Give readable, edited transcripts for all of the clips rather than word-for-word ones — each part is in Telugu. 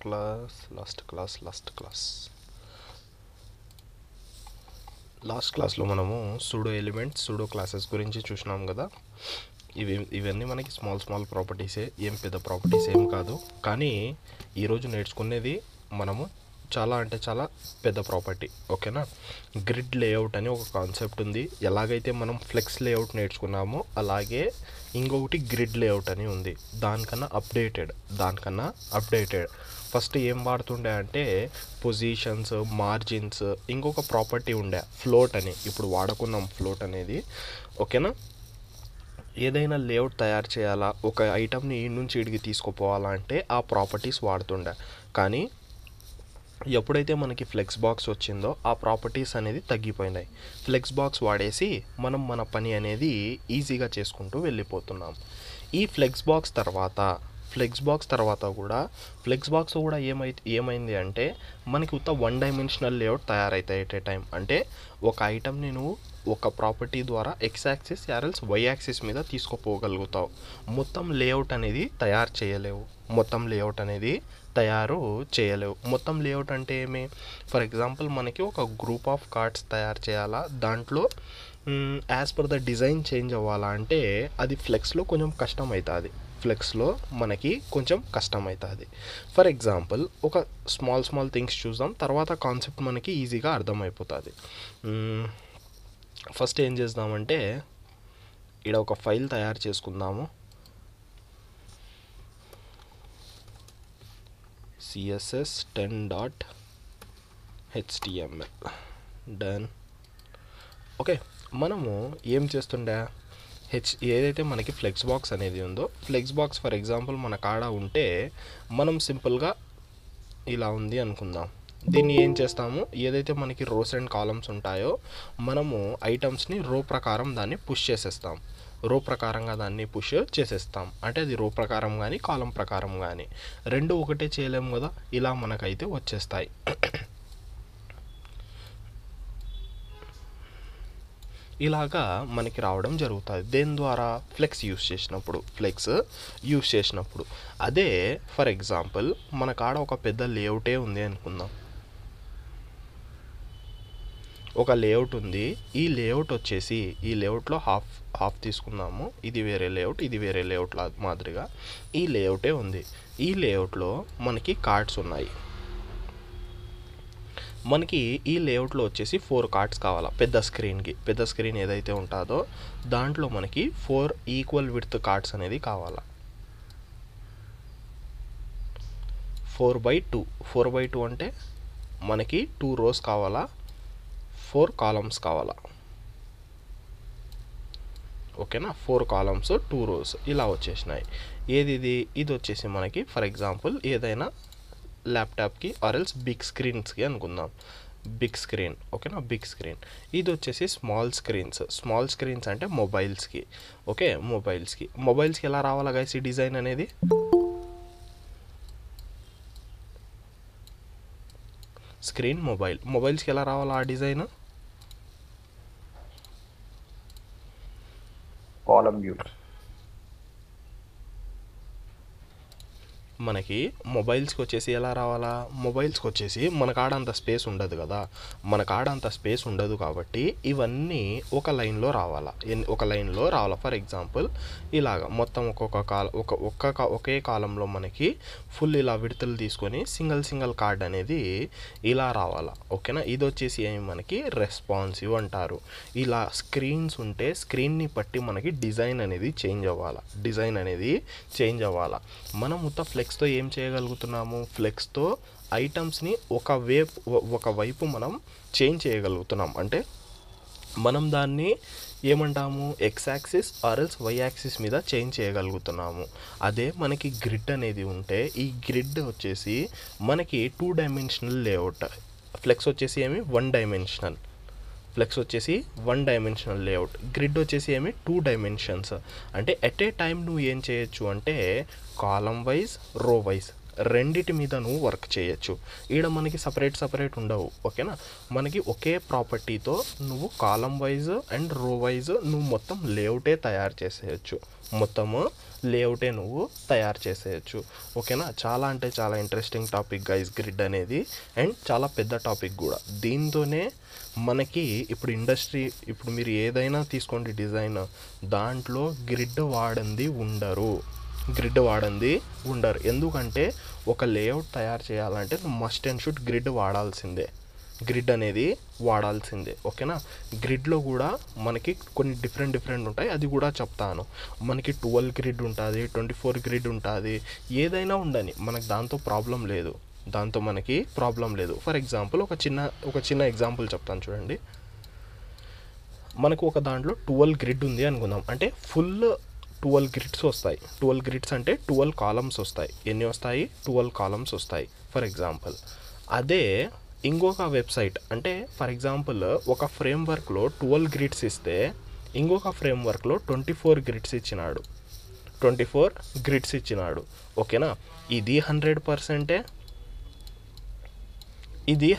లాస్ట్ క్లాస్లో మనము సూడో ఎలిమెంట్స్ సూడో క్లాసెస్ గురించి చూసినాం కదా. ఇవన్నీ మనకి స్మాల్ ప్రాపర్టీసే, ఏం పెద్ద ప్రాపర్టీస్ ఏం కాదు. కానీ ఈరోజు నేర్చుకునేది మనము చాలా పెద్ద ప్రాపర్టీ. ఓకేనా? గ్రిడ్ లేఅవుట్ అని ఒక కాన్సెప్ట్ ఉంది. ఎలాగైతే మనం ఫ్లెక్స్ లేఅవుట్ నేర్చుకున్నామో అలాగే ఇంకొకటి గ్రిడ్ లేఅవుట్ అని ఉంది. దానికన్నా అప్డేటెడ్ ఫస్ట్ ఏం వాడుతుండే అంటే పొజిషన్స్, మార్జిన్స్, ఇంకొక ప్రాపర్టీ ఉండే ఫ్లోట్ అని. ఇప్పుడు వాడుకున్నాం ఫ్లోట్ అనేది. ఓకేనా? ఏదైనా లేఅవుట్ తయారు చేయాలా, ఒక ఐటమ్ని ఈ నుంచి ఇడికి తీసుకుపోవాలా అంటే ఆ ప్రాపర్టీస్ వాడుతుండే. కానీ ఎప్పుడైతే మనకి ఫ్లెక్స్ బాక్స్ వచ్చిందో ఆ ప్రాపర్టీస్ అనేది తగ్గిపోయినాయి. ఫ్లెక్స్ బాక్స్ వాడేసి మనం మన పని అనేది ఈజీగా చేసుకుంటూ వెళ్ళిపోతున్నాం. ఈ ఫ్లెక్స్ బాక్స్ తర్వాత కూడా ఫ్లెక్స్ బాక్స్ కూడా ఏమైంది అంటే మనకి ఉత్త 1 డైమెన్షనల్ లేఅవుట్ తయారైతాయి ఎట్ ఏ టైం. అంటే ఒక ఐటమ్ని నువ్వు ఒక ప్రాపర్టీ ద్వారా ఎక్స్ యాక్సిస్ ఆర్ఎల్స్ వై యాక్సిస్ మీద తీసుకుపోగలుగుతావు. మొత్తం లేఅవుట్ అనేది తయారు చేయలేవు. మొత్తం లేఅవుట్ అంటే ఏమి? ఫర్ ఎగ్జాంపుల్ మనకి ఒక గ్రూప్ ఆఫ్ కార్డ్స్ తయారు చేయాలా, దాంట్లో as per the design change అవ్వాలా అంటే అది ఫ్లెక్స్లో కొంచెం కష్టం అవుతుంది. ఫర్ ఎగ్జాంపుల్ ఒక స్మాల్ థింగ్స్ చూద్దాం, తర్వాత కాన్సెప్ట్ మనకి ఈజీగా అర్థమైపోతుంది. ఫస్ట్ ఏం చేద్దామంటే ఇక్కడ ఒక ఫైల్ తయారు చేసుకుందాము. css10.html done. ఓకే, మనము ఏం చేస్తుండే, ఏదైతే మనకి ఫ్లెక్స్ బాక్స్ అనేది ఉందో, ఫ్లెక్స్ బాక్స్ ఫర్ ఎగ్జాంపుల్ మన కాడ ఉంటే మనం సింపుల్గా ఇలా ఉంది అనుకుందాం. దీన్ని ఏం చేస్తాము, ఏదైతే మనకి రోస్ అండ్ కాలమ్స్ ఉంటాయో మనము ఐటమ్స్ని రో ప్రకారం దాన్ని పుష్ చేసేస్తాం. అంటే అది రో ప్రకారం కానీ కాలం ప్రకారం కానీ రెండు ఒకటే చేయలేము కదా. ఇలా మనకైతే వచ్చేస్తాయి. ఇలాగా మనకి రావడం జరుగుతుంది. దేని ద్వారా? ఫ్లెక్స్ యూస్ చేసినప్పుడు. అదే ఫర్ ఎగ్జాంపుల్ మన కాడ ఒక పెద్ద లేఅవుటే ఉంది అనుకుందాం. ఒక లేఅవుట్ ఉంది. ఈ లేఅవుట్ వచ్చేసి ఈ లేఅవుట్లో హాఫ్ తీసుకుందాము. ఇది వేరే లేఅవుట్ మాదిరిగా ఈ లేఅవుటే ఉంది. ఈ లేఅవుట్లో మనకి కార్డ్స్ ఉన్నాయి. మనకి ఈ లేఅవుట్లో వచ్చేసి 4 కార్డ్స్ కావాలా పెద్ద స్క్రీన్ ఏదైతే ఉంటుందో దాంట్లో మనకి 4 ఈక్వల్ విడ్త్ కార్డ్స్ అనేది కావాలా. 4x2 అంటే మనకి 2 రోస్ కావాలా, 4 కాలమ్స్ కావాలా. ఓకేనా? 4 కాలమ్స్ 2 రోస్ ఇలా వచ్చేసినాయి. ఇది వచ్చేసి మనకి ఫర్ ఎగ్జాంపుల్ ఏదైనా ల్యాప్టాప్కి ఆర్ఎల్స్ బిగ్ స్క్రీన్స్కి అనుకుందాం. ఓకేనా? Big screen. ఇది వచ్చేసి స్మాల్ స్క్రీన్స్ అంటే మొబైల్స్కి. ఓకే, మొబైల్స్కి ఎలా రావాలా గైస్ ఈ డిజైన్ అనేది? స్క్రీన్ మొబైల్స్కి ఎలా రావాలా ఆ డిజైన్? Column view. మనకి మొబైల్స్కి వచ్చేసి ఎలా రావాలా? మొబైల్స్కి వచ్చేసి మన కాడ అంత స్పేస్ ఉండదు కాబట్టి ఇవన్నీ ఒక లైన్లో రావాలా. ఫర్ ఎగ్జాంపుల్ ఇలాగ మొత్తం ఒకే కాలంలో మనకి ఫుల్ ఇలా విడతలు తీసుకొని సింగిల్ కార్డ్ అనేది ఇలా రావాలా. ఓకేనా? ఇది వచ్చేసి ఏమి మనకి రెస్పాన్సివ్ అంటారు. ఇలా స్క్రీన్స్ ఉంటే స్క్రీన్ని బట్టి మనకి డిజైన్ అనేది చేంజ్ అవ్వాలా. మనం ఫ్లెక్స్తో ఏం చేయగలుగుతున్నాము? ఫ్లెక్స్తో ఐటమ్స్ని ఒకవైపు మనం చేంజ్ చేయగలుగుతున్నాం. అంటే మనం దాన్ని ఏమంటాము? ఎక్స్ యాక్సిస్ ఆర్ఎల్స్ వై యాక్సిస్ మీద చేంజ్ చేయగలుగుతున్నాము. అదే మనకి గ్రిడ్ అనేది ఉంటే ఈ గ్రిడ్ వచ్చేసి మనకి 2 డైమెన్షనల్ లేఅవుట్. ఫ్లెక్స్ వచ్చేసి ఏమి 1 డైమెన్షనల్ లేఅవుట్. గ్రిడ్ వచ్చేసి ఏమి 2 డైమెన్షన్స్. అంటే ఎట్ ఏ టైం నువ్వు ఏం చేయొచ్చు అంటే కాలం వైజ్, రో వైజ్ రెండిటి మీద నువ్వు వర్క్ చేయొచ్చు. ఈడ మనకి సపరేట్ ఉండవు. ఓకేనా, మనకి ఒకే ప్రాపర్టీతో నువ్వు కాలం వైజ్ అండ్ రో వైజ్ నువ్వు మొత్తం లేఅవుటే తయారు చేసేయచ్చు. మొత్తము లేఅవుటే నువ్వు తయారు చేసేయచ్చు. ఓకేనా, చాలా అంటే చాలా ఇంట్రెస్టింగ్ టాపిక్ గైస్ గ్రిడ్ అనేది, అండ్ చాలా పెద్ద టాపిక్ కూడా. దీంతోనే మనకి ఇప్పుడు ఇండస్ట్రీ, ఇప్పుడు మీరు ఏదైనా తీసుకోండి డిజైన్, దాంట్లో గ్రిడ్ వాడంది ఉండరు. ఎందుకంటే ఒక లేఅవుట్ తయారు చేయాలంటే మస్ట్ అండ్ షుడ్ గ్రిడ్ అనేది వాడాల్సిందే. ఓకేనా, గ్రిడ్లో కూడా మనకి కొన్ని డిఫరెంట్ ఉంటాయి, అది కూడా చెప్తాను. మనకి 12 గ్రిడ్ ఉంటుంది, 24 గ్రిడ్ ఉంటుంది, ఏదైనా ఉండని మనకు దాంతో మనకి ప్రాబ్లం లేదు. ఫర్ ఎగ్జాంపుల్ ఒక చిన్న ఎగ్జాంపుల్ చెప్తాను చూడండి. మనకు ఒక దాంట్లో 12 గ్రిడ్ ఉంది అనుకుందాం, అంటే ఫుల్ 12 గ్రిడ్స్ వస్తాయి. 12 గ్రిడ్స్ అంటే 12 కాలమ్స్ వస్తాయి. ఎన్ని వస్తాయి? 12 కాలమ్స్ వస్తాయి ఫర్ ఎగ్జాంపుల్. అదే ఇంకొక వెబ్సైట్, అంటే ఫర్ ఎగ్జాంపుల్ ఒక ఫ్రేమ్వర్క్లో 12 గ్రిడ్స్ ఇస్తే ఇంకొక ఫ్రేమ్వర్క్లో 24 గ్రిడ్స్ ఇచ్చినాడు. ఓకేనా, ఇది 100%, ఇది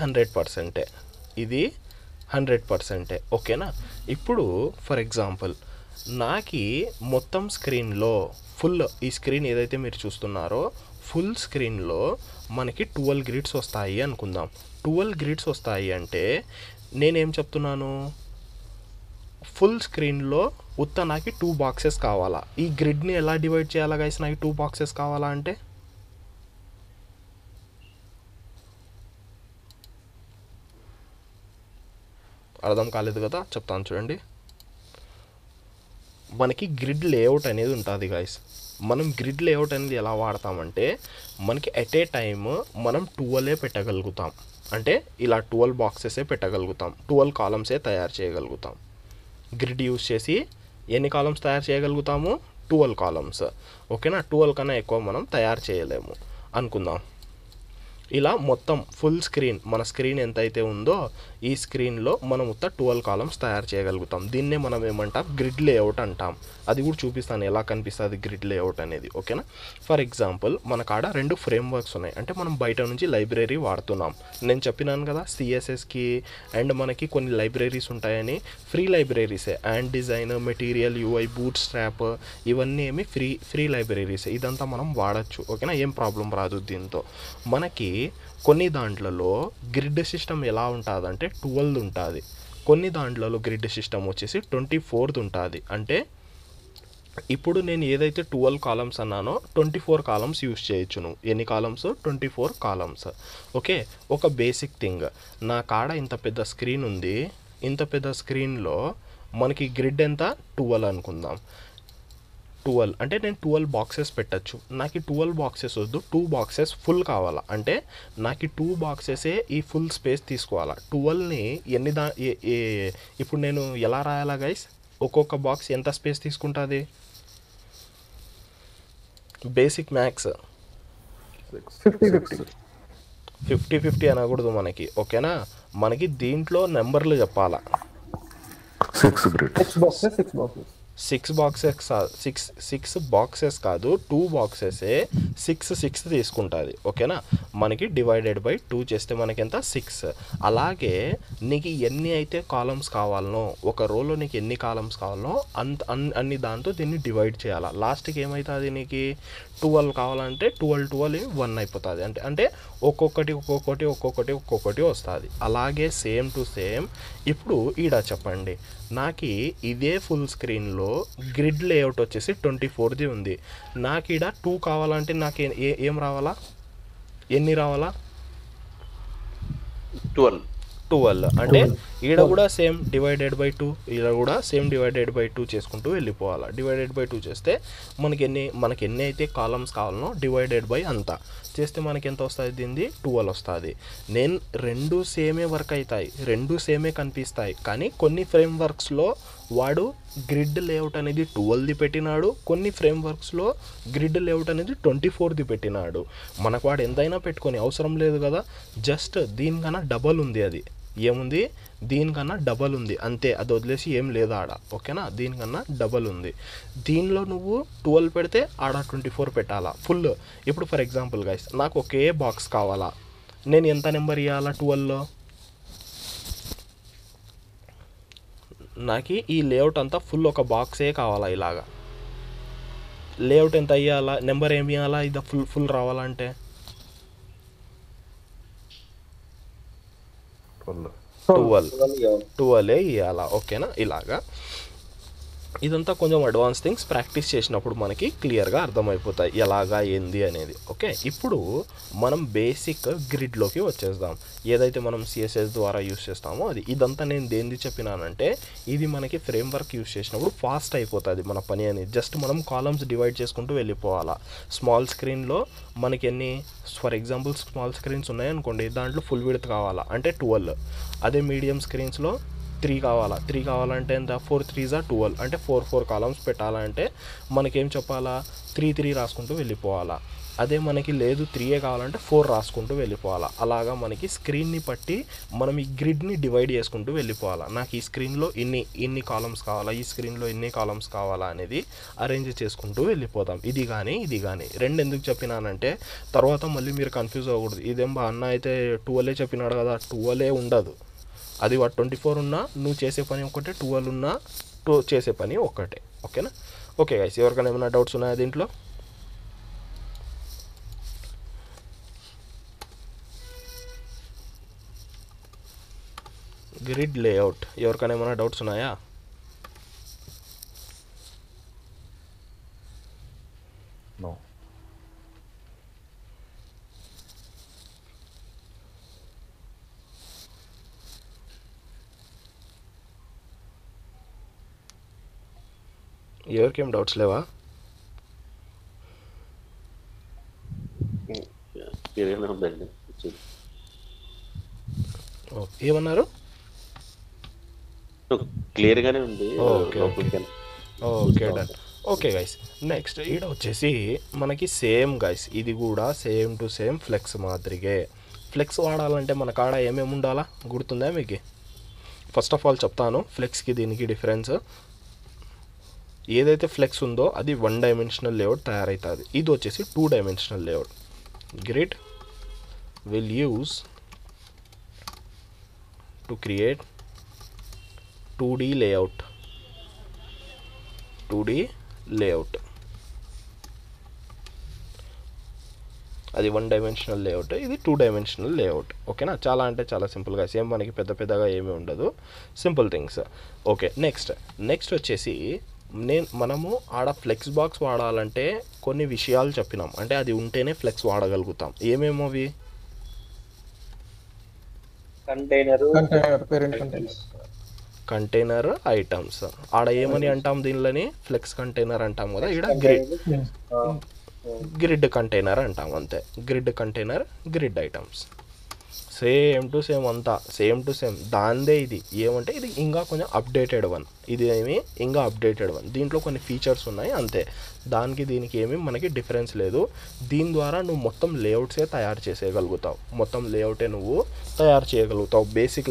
100%. ఓకేనా, ఇప్పుడు ఫర్ ఎగ్జాంపుల్ నాకు మొత్తం స్క్రీన్లో ఈ స్క్రీన్ ఏదైతే మీరు చూస్తున్నారో ఫుల్ స్క్రీన్లో మనకి 12 గ్రిడ్స్ వస్తాయి అనుకుందాం. 12 గ్రిడ్స్ వస్తాయి అంటే నేనేం చెప్తున్నాను, ఫుల్ స్క్రీన్లో నాకు 2 బాక్సెస్ కావాలా. ఈ గ్రిడ్ని ఎలా డివైడ్ చేయాలా గైస్? నాకు 2 బాక్సెస్ కావాలా అంటే అర్థం కాలేదు కదా, చెప్తాను చూడండి. మనకి గ్రిడ్ లేఅవుట్ అనేది ఉంటుంది గైస్. మనం గ్రిడ్ లేఅవుట్ అనేది ఎలా వాడతామంటే మనకి ఎట్ ఏ టైమ్ మనం 12 పెట్టగలుగుతాం. అంటే ఇలా 12 బాక్సెసే పెట్టగలుగుతాం, 12 కాలమ్సే తయారు చేయగలుగుతాం. గ్రిడ్ యూస్ చేసి ఎన్ని కాలమ్స్ తయారు చేయగలుగుతాము? 12 కాలమ్స్. ఓకేనా, 12 కన్నా ఎక్కువ మనం తయారు చేయలేము అనుకుందాం. ఇలా మొత్తం ఫుల్ స్క్రీన్, మన స్క్రీన్ ఎంతైతే ఉందో ఈ స్క్రీన్లో మనం 12 కాలమ్స్ తయారు చేయగలుగుతాం. దీన్నే మనం ఏమంటాం? గ్రిడ్ లేఅవుట్ అంటాం. అది కూడా చూపిస్తాను ఎలా కనిపిస్తుంది గ్రిడ్ లేఅవుట్ అనేది. ఓకేనా, ఫర్ ఎగ్జాంపుల్ మన కాడ 2 ఫ్రేమ్వర్క్స్ ఉన్నాయి, అంటే మనం బయట నుంచి లైబ్రరీ వాడుతున్నాం. నేను చెప్పినాను కదా CSSకి అండ్ మనకి కొన్ని లైబ్రరీస్ ఉంటాయని, ఫ్రీ లైబ్రరీసే. And design, material, UI, bootstrap, ఇవన్నీ ఏమి ఫ్రీ లైబ్రరీసే. ఇదంతా మనం వాడచ్చు. ఓకేనా, ఏం ప్రాబ్లం రాదు దీంతో. మనకి కొన్ని దాంట్లలో గ్రిడ్ సిస్టమ్ ఎలా ఉంటుందంటే 12 ఉంటుంది, కొన్ని దాంట్లలో గ్రిడ్ సిస్టమ్ వచ్చేసి 24 ఉంటుంది. అంటే ఇప్పుడు నేను ఏదైతే 12 కాలమ్స్ అన్నానో 24 కాలమ్స్ యూస్ చేయొచ్చు. నువ్వు ఎన్ని కాలమ్స్? 24 కాలమ్స్. ఓకే, ఒక బేసిక్ థింగ్, నా కాడ ఇంత పెద్ద స్క్రీన్ ఉంది, ఇంత పెద్ద స్క్రీన్లో మనకి గ్రిడ్ ఎంత? 12 అనుకుందాం. 12 అంటే నేను 12 బాక్సెస్ పెట్టచ్చు. నాకు 12 బాక్సెస్ వద్దు, 2 బాక్సెస్ ఫుల్ కావాలా. అంటే నాకు 2 బాక్సెసే ఈ ఫుల్ స్పేస్ తీసుకోవాలా. 12ని ఇప్పుడు నేను ఎలా రాయాలా గైస్? ఒక్కొక్క బాక్స్ ఎంత స్పేస్ తీసుకుంటుంది? బేసిక్ మ్యాథ్స్ 50-50 అనకూడదు మనకి. ఓకేనా, మనకి దీంట్లో నెంబర్లు చెప్పాలా. 6 బాక్సెస్ కాదు, 2 బాక్సెసే 6 తీసుకుంటుంది. ఓకేనా, మనకి డివైడెడ్ బై 2 చేస్తే మనకి ఎంత? 6. అలాగే నీకు ఎన్ని అయితే కాలమ్స్ కావాలనో, ఒక రోలో నీకు ఎన్ని కాలమ్స్ కావాలనో అన్ని దాంతో దీన్ని డివైడ్ చేయాలి. లాస్ట్కి ఏమవుతుంది? నీకు 12 కావాలంటే 12 1 అయిపోతుంది. అంటే ఒక్కొక్కటి వస్తుంది. అలాగే సేమ్ టు సేమ్ ఇప్పుడు ఈడ చెప్పండి, నాకు ఇదే ఫుల్ స్క్రీన్లో గ్రిడ్ లేఅవుట్ వచ్చేసి 24ది ఉంది. నాకు ఈడ 2 కావాలంటే నాకు ఏం రావాలా? ఎన్ని రావాలా? 12. అంటే ఈడ కూడా సేమ్ డివైడెడ్ బై 2, ఈడ కూడా సేమ్ డివైడెడ్ బై 2 చేసుకుంటూ వెళ్ళిపోవాలి. డివైడెడ్ బై 2 చేస్తే మనకి ఎన్ని అయితే కాలమ్స్ కావాలనో డివైడెడ్ బై అంతా చేస్తే మనకి ఎంత వస్తుంది? దీనిది 12 వస్తుంది. నేను 2 సేమే వర్క్ అవుతాయి, 2 సేమే కనిపిస్తాయి. కానీ కొన్ని ఫ్రేమ్వర్క్స్లో వాడు గ్రిడ్ లేఅవుట్ అనేది 12ది పెట్టినాడు, కొన్ని ఫ్రేమ్వర్క్స్లో గ్రిడ్ లేఅవుట్ అనేది 24ది పెట్టినాడు. మనకు వాడు ఎంతైనా పెట్టుకొని అవసరం లేదు కదా, జస్ట్ దీనికన్నా డబల్ ఉంది. అది ఏముంది, దీనికన్నా డబల్ ఉంది అంతే, అది వదిలేసి ఏం లేదు ఆడ. ఓకేనా, దీనికన్నా డబల్ ఉంది. దీనిలో నువ్వు 12 పెడితే ఆడ 24 పెట్టాలా ఫుల్. ఇప్పుడు ఫర్ ఎగ్జాంపుల్ గైస్, నాకు ఒకే బాక్స్ కావాలా, నేను ఎంత నెంబర్ ఇవ్వాలా 12లో? నాకు ఈ లేఅవుట్ అంతా ఫుల్ ఒక బాక్సే కావాలా. ఇలాగా లేఅవుట్ ఎంత ఇవ్వాలా, నెంబర్ ఏమి ఇవ్వాలా ఇది ఫుల్ రావాలంటే? 12 ఇవ్వాలా. ఓకేనా, ఇలాగా ఇదంతా కొంచెం అడ్వాన్స్ థింగ్స్ ప్రాక్టీస్ చేసినప్పుడు మనకి క్లియర్గా అర్థమైపోతాయి ఎలాగా ఏంది అనేది. ఓకే, ఇప్పుడు మనం బేసిక్ గ్రిడ్లోకి వచ్చేద్దాం. ఏదైతే మనం సిఎస్ఎస్ ద్వారా యూస్ చేస్తామో అది. ఇదంతా నేను దేనిది చెప్పినానంటే, ఇది మనకి ఫ్రేమ్వర్క్ యూస్ చేసినప్పుడు ఫాస్ట్ అయిపోతుంది మన పని అని. జస్ట్ మనం కాలమ్స్ డివైడ్ చేసుకుంటూ వెళ్ళిపోవాలా. స్మాల్ స్క్రీన్లో మనకి ఎన్ని, ఫర్ ఎగ్జాంపుల్ స్మాల్ స్క్రీన్స్ ఉన్నాయనుకోండి, దాంట్లో ఫుల్ విడ్త్ కావాలా అంటే 12. అదే మీడియం స్క్రీన్స్లో 3 కావాలా. 3 కావాలంటే ఎంత, 4 3s 12 అంటే 4 కాలమ్స్ పెట్టాలంటే మనకేం చెప్పాలా, 3 రాసుకుంటూ వెళ్ళిపోవాలా. అదే మనకి లేదు 3 కావాలంటే 4 రాసుకుంటూ వెళ్ళిపోవాలా. అలాగా మనకి స్క్రీన్ని బట్టి మనం ఈ గ్రిడ్ని డివైడ్ చేసుకుంటూ వెళ్ళిపోవాలా. నాకు ఈ స్క్రీన్లో ఇన్ని కాలమ్స్ కావాలా, ఈ స్క్రీన్లో ఇన్ని కాలమ్స్ కావాలా అనేది అరేంజ్ చేసుకుంటూ వెళ్ళిపోతాం. ఇది కానీ రెండు ఎందుకు చెప్పినానంటే తర్వాత మళ్ళీ మీరు కన్ఫ్యూజ్ అవ్వకూడదు. ఇదేం బా అన్న అయితే 12 చెప్పినాడు కదా, 12 ఉండదు. అది 24 ఉన్నా నువ్వు చేసే పని ఒకటే, 12 ఉన్నా చేసే పని ఒక్కటే. ఓకేనా. ఓకే గైస్, ఎవరికైనా ఏమైనా డౌట్స్ ఉన్నాయా దీంట్లో? గ్రిడ్ లేఅవుట్ ఎవరికైనా ఏమైనా డౌట్స్ ఉన్నాయా? నో. ఎవరికేం డౌట్స్ లేవా? ఏమన్నారు? క్లియర్గానే ఉంది. Okay done. Okay guys, next ఈడ వచ్చేసి మనకి సేమ్ గైస్, ఇది కూడా సేమ్ టు సేమ్ ఫ్లెక్స్ మాదిరిగే. ఫ్లెక్స్ వాడాలంటే మన కాడ ఏమేమి ఉండాలా గుర్తుందా మీకు? ఫస్ట్ ఆఫ్ ఆల్ చెప్తాను ఫ్లెక్స్కి దీనికి డిఫరెన్స్. ఏదైతే ఫ్లెక్స్ ఉందో అది 1 డైమెన్షనల్ లేఅవుట్ తయారవుతుంది. ఇది వచ్చేసి 2 dimensional layout. Grid will use to create 2D layout. 2D layout అది 1 డైమెన్షనల్ లేఅవుట్, ఇది 2 డైమెన్షనల్ లేఅవుట్. ఓకేనా, చాలా అంటే చాలా సింపుల్గా, సేమ్ మనకి పెద్దగా ఏమీ ఉండదు, సింపుల్ థింగ్స్. ఓకే, నెక్స్ట్ వచ్చేసి మనము ఆడ ఫ్లెక్స్ బాక్స్ వాడాలంటే కొన్ని విషయాలు చెప్పినాం, అంటే అది ఉంటేనే ఫ్లెక్స్ వాడగలుగుతాం. ఏమేమో అవి? Container items. ఆడ ఏమని అంటాం దీనిలోని? ఫ్లెక్స్ కంటైనర్ అంటాం కదా. ఇక్కడ గ్రిడ్ కంటైనర్ అంటాం అంతే. Grid container, grid items same to same, అంతా సేమ్ టు సేమ్ దాందే. ఇది ఏమంటే ఇది ఇంకా కొంచెం అప్డేటెడ్ వన్, ఇది ఏమి ఇంకా అప్డేటెడ్ వన్. దీంట్లో కొన్ని ఫీచర్స్ ఉన్నాయి అంతే, దానికి దీనికి ఏమీ మనకి డిఫరెన్స్ లేదు. దీని ద్వారా నువ్వు మొత్తం లేఅవుట్సే తయారు చేసేయగలుగుతావు, మొత్తం లేఅవుటే నువ్వు తయారు చేయగలుగుతావు. బేసిక్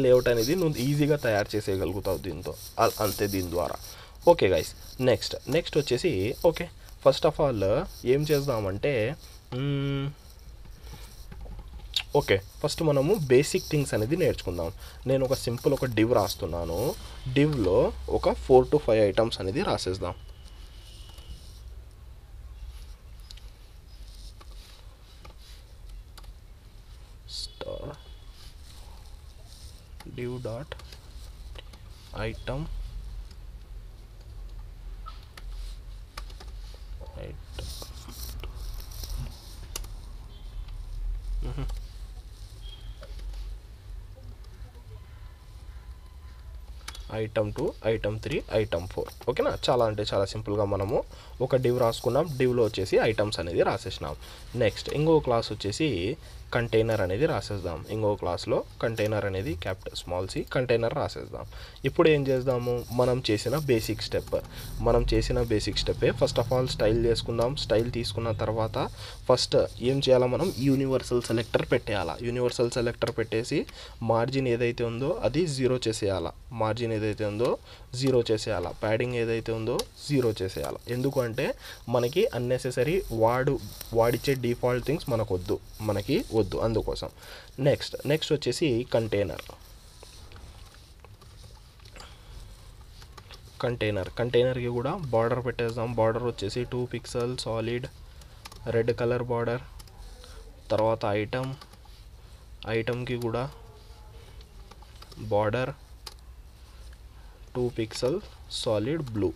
లేఅవుట్ అనేది నువ్వు ఈజీగా తయారు చేసేయగలుగుతావు దీంతో, అంతే దీని ద్వారా. ఓకే గైస్, నెక్స్ట్ వచ్చేసి ఓకే, ఫస్ట్ ఆఫ్ ఆల్ ఏం చేద్దామంటే ఓకే, ఫస్ట్ మనము బేసిక్ థింగ్స్ అనేది నేర్చుకుందాం. నేను ఒక సింపుల్ ఒక డివ్ రాస్తున్నాను. డివ్లో ఒక 4 to 5 ఐటమ్స్ అనేది రాసేద్దాం. Star div dot item item 2, item 3, item 4. ఓకేనా, చాలా అంటే చాలా సింపుల్గా మనము ఒక డివ్ రాసుకున్నాం. డివ్లో వచ్చేసి ఐటమ్స్ అనేది రాసేసినాం. నెక్స్ట్ ఇంకో క్లాస్ వచ్చేసి కంటైనర్ అనేది రాసేద్దాం. ఇంకో క్లాస్లో కంటైనర్ అనేది క్యాపిటల్ స్మాల్ సి కంటైనర్ రాసేద్దాం. ఇప్పుడు ఏం చేద్దాము, మనం చేసిన బేసిక్ స్టెప్పే ఫస్ట్ ఆఫ్ ఆల్ స్టైల్ చేసుకుందాం. స్టైల్ తీసుకున్న తర్వాత ఫస్ట్ ఏం చేయాలా, మనం యూనివర్సల్ సెలెక్టర్ పెట్టేయాలా. యూనివర్సల్ సెలెక్టర్ పెట్టేసి మార్జిన్ ఏదైతే ఉందో అది 0 చేసేయాలా. ప్యాడింగ్ ఏదైతే ఉందో 0 చేసేయాలి. ఎందుకంటే మనకి అన్నెసెసరీ వాడిచ్చే డిఫాల్ట్ థింగ్స్ మనకి వద్దు అందుకోసం. నెక్స్ట్ వచ్చేసి కంటైనర్కి కూడా బార్డర్ పెట్టేద్దాం. బార్డర్ వచ్చేసి 2 pixel solid red colour border. తర్వాత ఐటమ్కి కూడా border 2 pixel solid blue.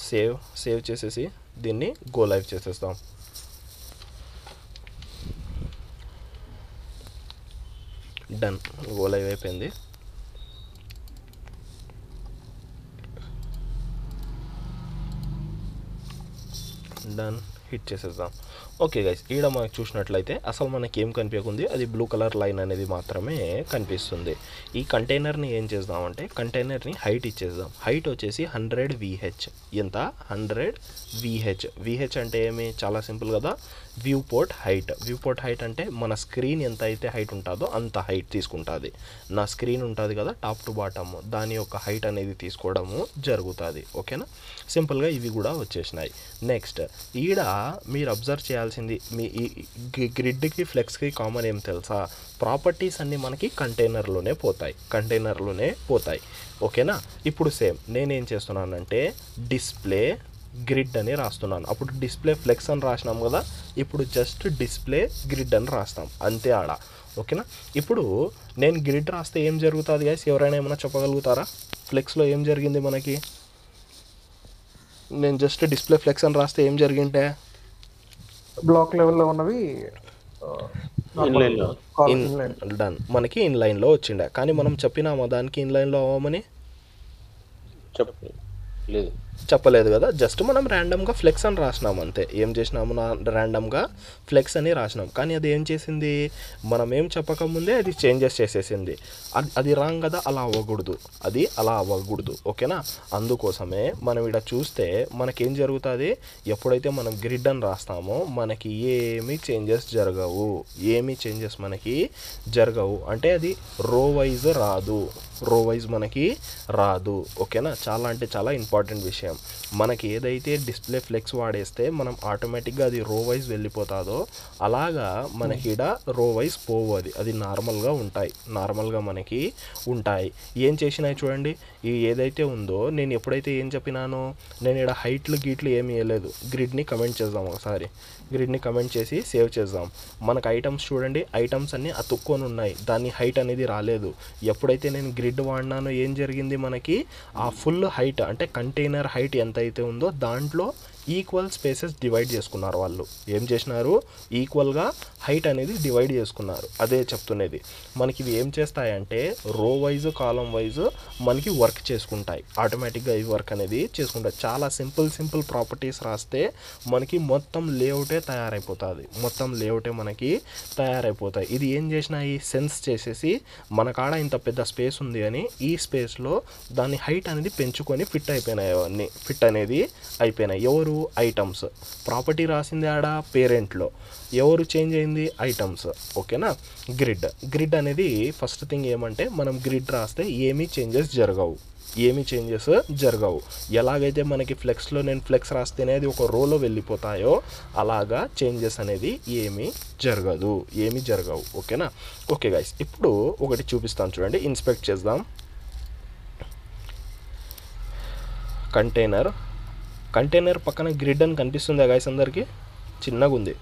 Save చేసేసి దీన్ని గో లైవ్ చేసేస్తాం. డన్, గో లైవ్ అయిపోయింది. డన్, హిట్ చేసేద్దాం. ఓకే గైస్, ఈడ మనకు చూసినట్లయితే అసలు మనకి ఏం కనిపించకుంది, అది బ్లూ కలర్ లైన్ అనేది మాత్రమే కనిపిస్తుంది. ఈ కంటైనర్ని ఏం చేద్దామంటే కంటైనర్ని హైట్ ఇచ్చేద్దాం. హైట్ వచ్చేసి 100 VH. ఎంత? 100 VH. VH అంటే ఏమి, చాలా సింపుల్ కదా, వ్యూ పోర్ట్ హైట్ అంటే మన స్క్రీన్ ఎంత అయితే హైట్ ఉంటుందో అంత హైట్ తీసుకుంటుంది. నా స్క్రీన్ ఉంటుంది కదా టాప్ టు బాటమ్, దాని యొక్క హైట్ అనేది తీసుకోవడము జరుగుతుంది. ఓకేనా, సింపుల్గా ఇవి కూడా వచ్చేసినాయి. నెక్స్ట్ ఈడ మీరు అబ్జర్వ్ చేయాల్సింది, మీ ఈ గ్రిడ్కి ఫ్లెక్స్కి కామన్ ఏం తెలుసా, ప్రాపర్టీస్ అన్నీ మనకి కంటైనర్లోనే పోతాయి. ఓకేనా, ఇప్పుడు సేమ్ నేనేం చేస్తున్నానంటే డిస్ప్లే గ్రిడ్ అని రాస్తున్నాను. అప్పుడు డిస్ప్లే ఫ్లెక్స్ అని రాసినాం కదా, ఇప్పుడు జస్ట్ డిస్ప్లే గ్రిడ్ అని రాస్తాం అంతే ఆడ. ఓకేనా, ఇప్పుడు నేను గ్రిడ్ రాస్తే ఏం జరుగుతుంది గైస్, ఎవరైనా ఏమైనా చెప్పగలుగుతారా? ఫ్లెక్స్లో ఏం జరిగింది మనకి, నేను జస్ట్ డిస్ప్లే ఫ్లెక్స్ అని రాస్తే ఏం జరిగింటే, బ్లాక్ లెవెల్లో ఉన్నవి డన్, మనకి ఇన్ లైన్లో వచ్చిండే. కానీ మనం చెప్పినామా దానికి ఇన్ లైన్లో అవ్వమని? చెప్పలేదు కదా, జస్ట్ మనం ర్యాండమ్గా ఫ్లెక్స్ అని రాసినాం అంతే. ఏం చేసినాము, ర్యాండమ్గా ఫ్లెక్స్ అని రాసినాం. కానీ అది ఏం చేసింది, మనం ఏం చెప్పకముందే అది చేంజెస్ చేసేసింది. అది రాంగ్ కదా, అలా అవ్వకూడదు. ఓకేనా, అందుకోసమే మనం ఇక్కడ చూస్తే మనకేం జరుగుతుంది, ఎప్పుడైతే మనం గ్రిడ్ అని రాస్తామో మనకి ఏమీ చేంజెస్ జరగవు. అంటే అది రో వైజ్ మనకి రాదు. ఓకేనా, చాలా అంటే చాలా ఇంపార్టెంట్ విషయం. మనకి ఏదైతే డిస్ప్లే ఫ్లెక్స్ వాడేస్తే మనం ఆటోమేటిక్గా అది రో వైజ్ వెళ్ళిపోతుందో అలాగా మనకి ఇక్కడ రో వైజ్ పోవు. అది నార్మల్గా మనకి ఉంటాయి. ఏం చేసినాయి చూడండి, ఈ ఏదైతే ఉందో నేను ఎప్పుడైతే ఏం చెప్పినానో, నేను ఇక్కడ హైట్లు గీట్లు ఏమి వేయలేదు. గ్రిడ్ని కమెంట్ చేద్దాం ఒకసారి. గ్రిడ్ని కమెంట్ చేసి సేవ్ చేద్దాం. మనకు ఐటమ్స్ చూడండి, ఐటమ్స్ అన్నీ అతుక్కొని ఉన్నాయి, దాని హైట్ అనేది రాలేదు. ఎప్పుడైతే నేను గ్రిడ్ వాడినానో ఏం జరిగింది, మనకి ఆ ఫుల్ హైట్ అంటే కంటైనర్ హైట్ ఎంత అయితే ఉందో దాంట్లో ఈక్వల్ స్పేసెస్ డివైడ్ చేసుకున్నారు. వాళ్ళు ఏం చేసినారు, ఈక్వల్గా హైట్ అనేది డివైడ్ చేసుకున్నారు. అదే చెప్తున్నది. మనకి ఇవి ఏం చేస్తాయంటే రో వైజ్ కాలం వైజ్ మనకి వర్క్ చేసుకుంటాయి. ఆటోమేటిక్గా ఈ వర్క్ అనేది చేసుకుంటాయి. చాలా సింపుల్ ప్రాపర్టీస్ రాస్తే మనకి మొత్తం లేఅవుటే తయారైపోతాయి. ఇది ఏం చేసినాయి, సెన్స్ చేసేసి మన కాడ ఇంత పెద్ద స్పేస్ ఉంది అని ఈ స్పేస్లో దాని హైట్ అనేది పెంచుకొని ఫిట్ అయిపోయినాయి. ఎవరు, ఐటమ్స్. ప్రాపర్టీ రాసింది ఆడ పేరెంట్లో, ఎవరు చేంజ్ అయింది, ఐటమ్స్. ఓకేనా, గ్రిడ్ అనేది ఫస్ట్ థింగ్ ఏమంటే మనం గ్రిడ్ రాస్తే ఏమీ చేంజెస్ జరగవు. ఎలాగైతే మనకి ఫ్లెక్స్లో నేను ఫ్లెక్స్ రాస్తేనే అది ఒక రోలో వెళ్ళిపోతాయో అలాగా చేంజెస్ అనేది ఏమీ జరగవు. ఓకేనా, ఓకే గైస్, ఇప్పుడు ఒకటి చూపిస్తాను చూడండి, ఇన్స్పెక్ట్ చేద్దాం. కంటైనర్ పక్కన గ్రిడ్ అని కనిపిస్తుందా గైస్ అందరికీ? చిన్నగా ఉంది,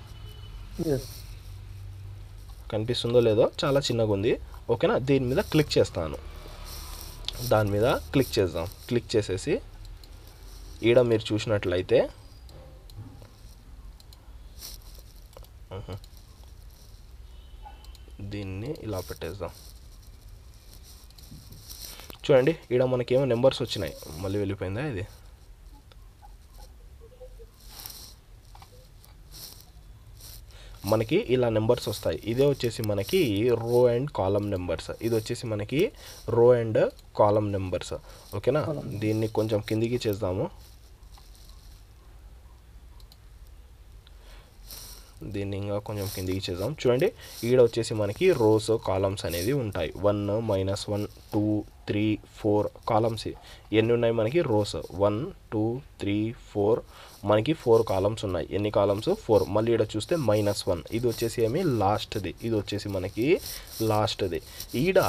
కనిపిస్తుందో లేదో, చాలా చిన్నగా ఉంది. ఓకేనా, దీని మీద క్లిక్ చేస్తాను. దాని మీద క్లిక్ చేద్దాం. క్లిక్ చేసేసి ఈడ మీరు చూసినట్లయితే దీన్ని ఇలా పెట్టేద్దాం. చూడండి, ఈడ మనకేమో నెంబర్స్ వచ్చినాయి. మళ్ళీ వెళ్ళిపోయిందా ఇది? మనకి ఇలా నెంబర్స్ వస్తాయి. ఇదే వచ్చేసి మనకి రో అండ్ కాలమ్ నెంబర్స్. ఇది వచ్చేసి మనకి రో అండ్ కాలమ్ నెంబర్స్. ఓకేనా, దీన్ని కొంచెం కిందికి చేద్దాము. దీన్ని ఇంకా కొంచెం కిందికి చేద్దాం. చూడండి, ఈడ వచ్చేసి మనకి రోస్ కాలమ్స్ అనేది ఉంటాయి. 1 -1 2 3 4 కాలమ్స్ ఎన్ని ఉన్నాయి మనకి? రోస్ 1 2 3 4 మనకి 4 కాలమ్స్ ఉన్నాయి. ఎన్ని కాలమ్స్? 4. మళ్ళీ ఈడ చూస్తే -1 ఇది వచ్చేసి ఏమి? లాస్ట్ది. ఇది వచ్చేసి మనకి లాస్ట్ది. ఈడ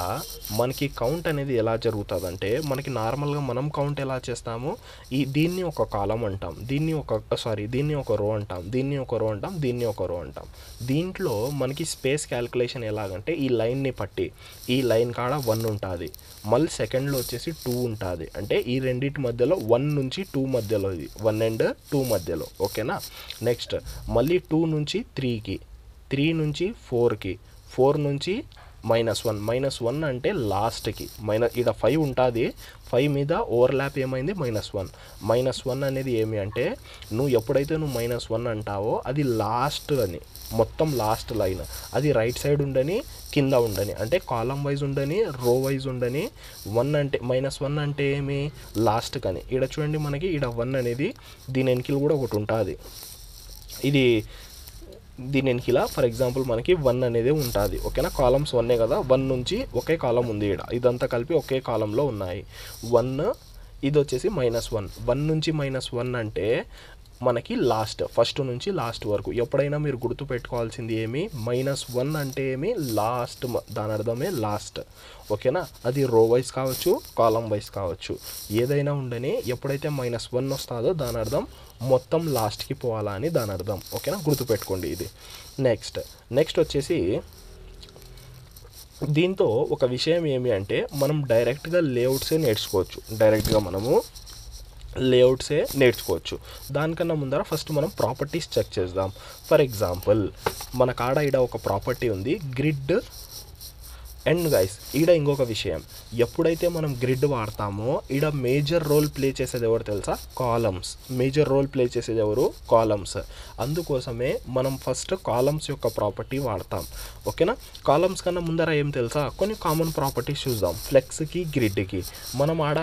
మనకి కౌంట్ అనేది ఎలా జరుగుతుందంటే, మనకి నార్మల్గా మనం కౌంట్ ఎలా చేస్తాము? దీన్ని ఒక కాలం అంటాం, దీన్ని ఒక రో అంటాం, దీన్ని ఒక రో అంటాం, దీన్ని ఒక రో అంటాం. దీంట్లో మనకి స్పేస్ క్యాలిక్యులేషన్ ఎలాగంటే, ఈ లైన్ని పట్టి ఈ లైన్ కాడ 1 ఉంటుంది, మళ్ళీ సెకండ్లో వచ్చేసి 2 ఉంటుంది. అంటే ఈ రెండింటి మధ్యలో 1 నుంచి 2 మధ్యలో, ఇది 1 and 2 మధ్యలో. ఓకేనా, నెక్స్ట్ మళ్ళీ 2 నుంచి 3కి, 3 నుంచి 4కి, 4 నుంచి -1 అంటే లాస్ట్కి. ఇక్కడ 5 ఉంటుంది, 5 మీద ఓవర్లాప్ ఏమైంది? -1 అనేది ఏమి అంటే, నువ్వు ఎప్పుడైతే నువ్వు -1 అంటావో అది లాస్ట్ అని, మొత్తం లాస్ట్ లైన్. అది రైట్ సైడ్ ఉండని, కింద ఉండని, అంటే కాలం వైజ్ ఉండని, రో వైజ్ ఉండని. 1 అంటే -1 అంటే ఏమి? లాస్ట్ కని. ఇక్కడ చూడండి, మనకి ఇక్కడ 1 అనేది దీని వెనకలు కూడా ఒకటి ఉంటుంది. దీని వెనకల ఫర్ ఎగ్జాంపుల్ మనకి 1 అనేది ఉంటుంది. ఓకేనా, కాలమ్స్ 1 కదా, 1 నుంచి ఒకే కాలం ఉంది ఇక్కడ, ఇదంతా కలిపి ఒకే కాలంలో ఉన్నాయి. 1 ఇది వచ్చేసి -1 నుంచి -1 అంటే మనకి లాస్ట్, ఫస్ట్ నుంచి లాస్ట్ వరకు. ఎప్పుడైనా మీరు గుర్తు పెట్టుకోవాల్సింది ఏమి? -1 అంటే ఏమి? లాస్ట్, దాని అర్థమే లాస్ట్. ఓకేనా, అది రో వైజ్ కావచ్చు, కాలం వైజ్ కావచ్చు, ఏదైనా ఉండని. ఎప్పుడైతే -1 వస్తుందో దాని అర్థం మొత్తం లాస్ట్కి పోవాలా అని దాని అర్థం. ఓకేనా, గుర్తుపెట్టుకోండి ఇది. నెక్స్ట్ వచ్చేసి దీంతో ఒక విషయం ఏమి అంటే, మనం డైరెక్ట్గా లేఅవుట్సే నేర్చుకోవచ్చు. దానికన్నా ముందర ఫస్ట్ మనం ప్రాపర్టీస్ చెక్ చేద్దాం. ఫర్ ఎగ్జాంపుల్ మన కాడ ఈడ ఒక ప్రాపర్టీ ఉంది, గ్రిడ్. అండ్ గైస్, ఈడ ఇంకొక విషయం, ఎప్పుడైతే మనం గ్రిడ్ వాడతామో ఈడ మేజర్ రోల్ ప్లే చేసేది ఎవరు తెలుసా? కాలమ్స్. మేజర్ రోల్ ప్లే చేసేది ఎవరు? కాలమ్స్. అందుకోసమే మనం ఫస్ట్ కాలమ్స్ యొక్క ప్రాపర్టీ వాడతాం. ఓకేనా, కాలమ్స్ కన్నా ముందర ఏం తెలుసా? కొన్ని కామన్ ప్రాపర్టీస్ చూద్దాం. ఫ్లెక్స్కి, గ్రిడ్కి మనం ఆడ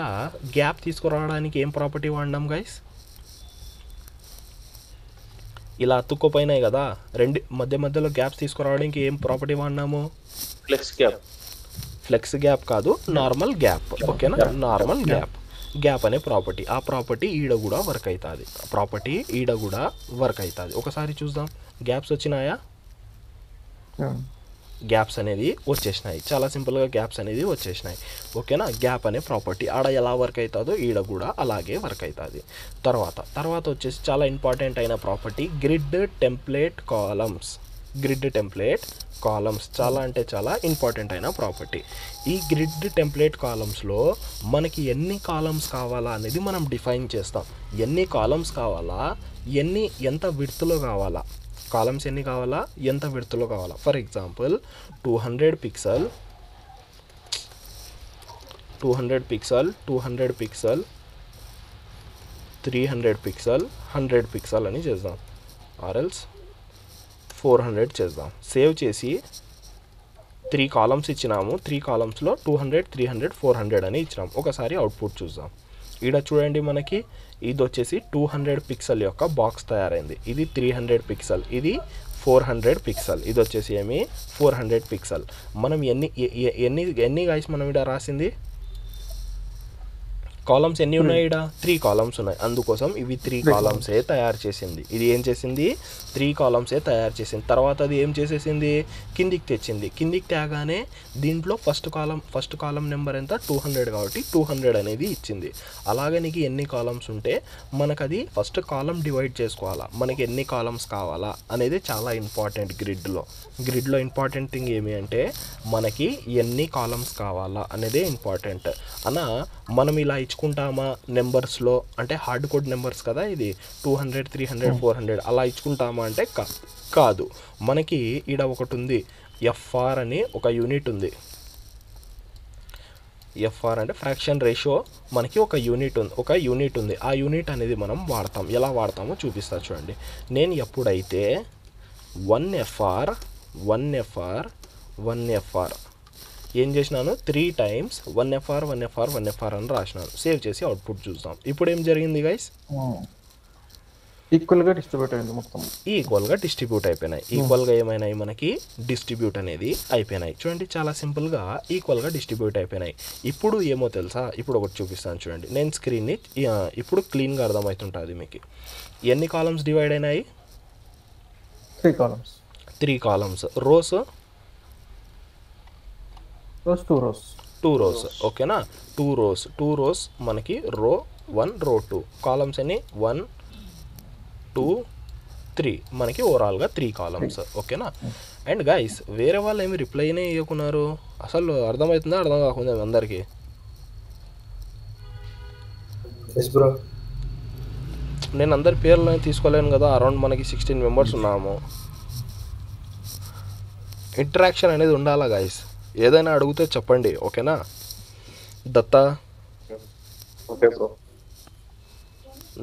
గ్యాప్ తీసుకురావడానికి ఏం ప్రాపర్టీ వాడినాం గైస్? ఇలా అతుక్కుపోయినాయి కదా, రెండు మధ్యలో గ్యాప్స్ తీసుకురావడానికి ఏం ప్రాపర్టీ వాడినాము? ఫ్లెక్స్ గ్యాప్ కాదు, నార్మల్ గ్యాప్. ఓకేనా, నార్మల్ గ్యాప్ అనే ప్రాపర్టీ. ఆ ప్రాపర్టీ ఈడ కూడా వర్క్ అవుతుంది. ఒకసారి చూద్దాం, గ్యాప్స్ వచ్చినాయా? గ్యాప్స్ అనేది వచ్చేసినాయి. చాలా సింపుల్గా గ్యాప్స్ అనేది వచ్చేసినాయి. ఓకేనా, గ్యాప్ అనే ప్రాపర్టీ ఆడ ఎలా వర్క్ అవుతుందో ఈడ కూడా అలాగే వర్క్ అవుతుంది. తర్వాత వచ్చేసి చాలా ఇంపార్టెంట్ అయిన ప్రాపర్టీ గ్రిడ్ టెంప్లేట్ కాలమ్స్. చాలా అంటే చాలా ఇంపార్టెంట్ అయిన ప్రాపర్టీ. ఈ గ్రిడ్ టెంప్లేట్ కాలమ్స్లో మనకి ఎన్ని కాలమ్స్ కావాలా అనేది మనం డిఫైన్ చేస్తాం. ఎన్ని కాలమ్స్ కావాలా, ఎంత విడ్త్లో కావాలా, కాలమ్స్ ఎన్ని కావాలా, ఎంత విడ్త్లో కావాలా. For example 200 pixel 300 pixel 100 pixel అని చేద్దాం, ఆర్ఎల్స్ 400 చేద్దాం. సేవ్ చేసి 3 కాలమ్స్ ఇచ్చినాము. 3 కాలమ్స్లో 200 300 400 అని ఇచ్చినాము. ఒకసారి అవుట్పుట్ చూద్దాం. ఇక్కడ చూడండి, మనకి ఇది వచ్చేసి 200 పిక్సెల్ యొక్క బాక్స్ తయారైంది. ఇది 300 పిక్సెల్, ఇది 400 పిక్సెల్. ఇది వచ్చేసి ఏమి? 400 పిక్సెల్. మనం ఎన్ని గైస్ మనం ఇక్కడ రాసింది? కాలమ్స్ ఎన్ని ఉన్నాయి? ఇక్కడ 3 కాలమ్స్ ఉన్నాయి. అందుకోసం ఇవి 3 కాలమ్సే తయారు చేసింది. ఇది ఏం చేసింది? 3 కాలమ్సే తయారు చేసింది. తర్వాత అది ఏం చేసేసింది? కిందికి తెచ్చింది. కిందికి తేగానే దీంట్లో ఫస్ట్ కాలం నెంబర్ ఎంత? 200 కాబట్టి 200 అనేది ఇచ్చింది. అలాగే నీకు ఎన్ని కాలమ్స్ ఉంటే మనకు అది ఫస్ట్ కాలం డివైడ్ చేసుకోవాలా, మనకి ఎన్ని కాలమ్స్ కావాలా అనేది చాలా ఇంపార్టెంట్. గ్రిడ్లో ఇంపార్టెంట్ థింగ్ ఏమి అంటే మనకి ఎన్ని కాలమ్స్ కావాలా అనేదే ఇంపార్టెంట్. మనం ఇలా ఇచ్చుకుంటామా నెంబర్స్లో, అంటే హార్డ్ కోడ్ నెంబర్స్ కదా, ఇది 200 300 400 అలా ఇచ్చుకుంటామా అంటే కాదు. మనకి ఈడ ఒకటి ఉంది, ఎఫ్ఆర్ అని ఒక యూనిట్ ఉంది. ఎఫ్ఆర్ అంటే ఫ్రాక్షన్ రేషియో. మనకి ఒక యూనిట్ ఉంది. ఆ యూనిట్ అనేది మనం వాడతాం. ఎలా వాడతామో చూపిస్తా చూడండి. నేను ఎప్పుడైతే 1FR 1FR 1FR ఏం చేసినాను 3 టైమ్స్ 1FR 1FR 1FR అని రాసినాను. సేవ్ చేసి అవుట్పుట్ చూద్దాం. ఇప్పుడు ఏం జరిగింది గైస్? ఈక్వల్గా డిస్ట్రిబ్యూట్ అయింది మొత్తం. ఈక్వల్గా డిస్ట్రిబ్యూట్ అయిపోయినాయి. ఈక్వల్గా ఏమైనాయి మనకి డిస్ట్రిబ్యూట్ అనేది అయిపోయినాయి. చూడండి చాలా సింపుల్గా ఈక్వల్గా డిస్ట్రిబ్యూట్ అయిపోయినాయి. ఇప్పుడు ఏమో తెలుసా, ఇప్పుడు ఒకటి చూపిస్తాను చూడండి. నేను స్క్రీన్ని ఇప్పుడు క్లీన్గా అర్థమవుతుంటుంది మీకు. ఎన్ని కాలమ్స్ డివైడ్ అయినాయి? 3 columns. 3 columns. Rows 2 rows. 2 rows. ఓకేనా? 2 rows మనకి రో 1 రో 2 కాలమ్స్ అని 1 2 3 మనకి ఓవరాల్గా 3 కాలమ్స్. ఓకేనా? అండ్ గైస్ వేరే వాళ్ళు ఏమి రిప్లైనే ఇవ్వకున్నారు. అసలు అర్థమవుతుందా అర్థం కాకుండా అందరికీ? నేను అందరి పేర్లు తీసుకోలేను కదా, అరౌండ్ మనకి 16 మెంబర్స్ ఉన్నాము. ఇంటరాక్షన్ అనేది ఉండాలా గైస్. ఏదైనా అడిగితే చెప్పండి. ఓకేనా? దత్తా, ఓకే బ్రో,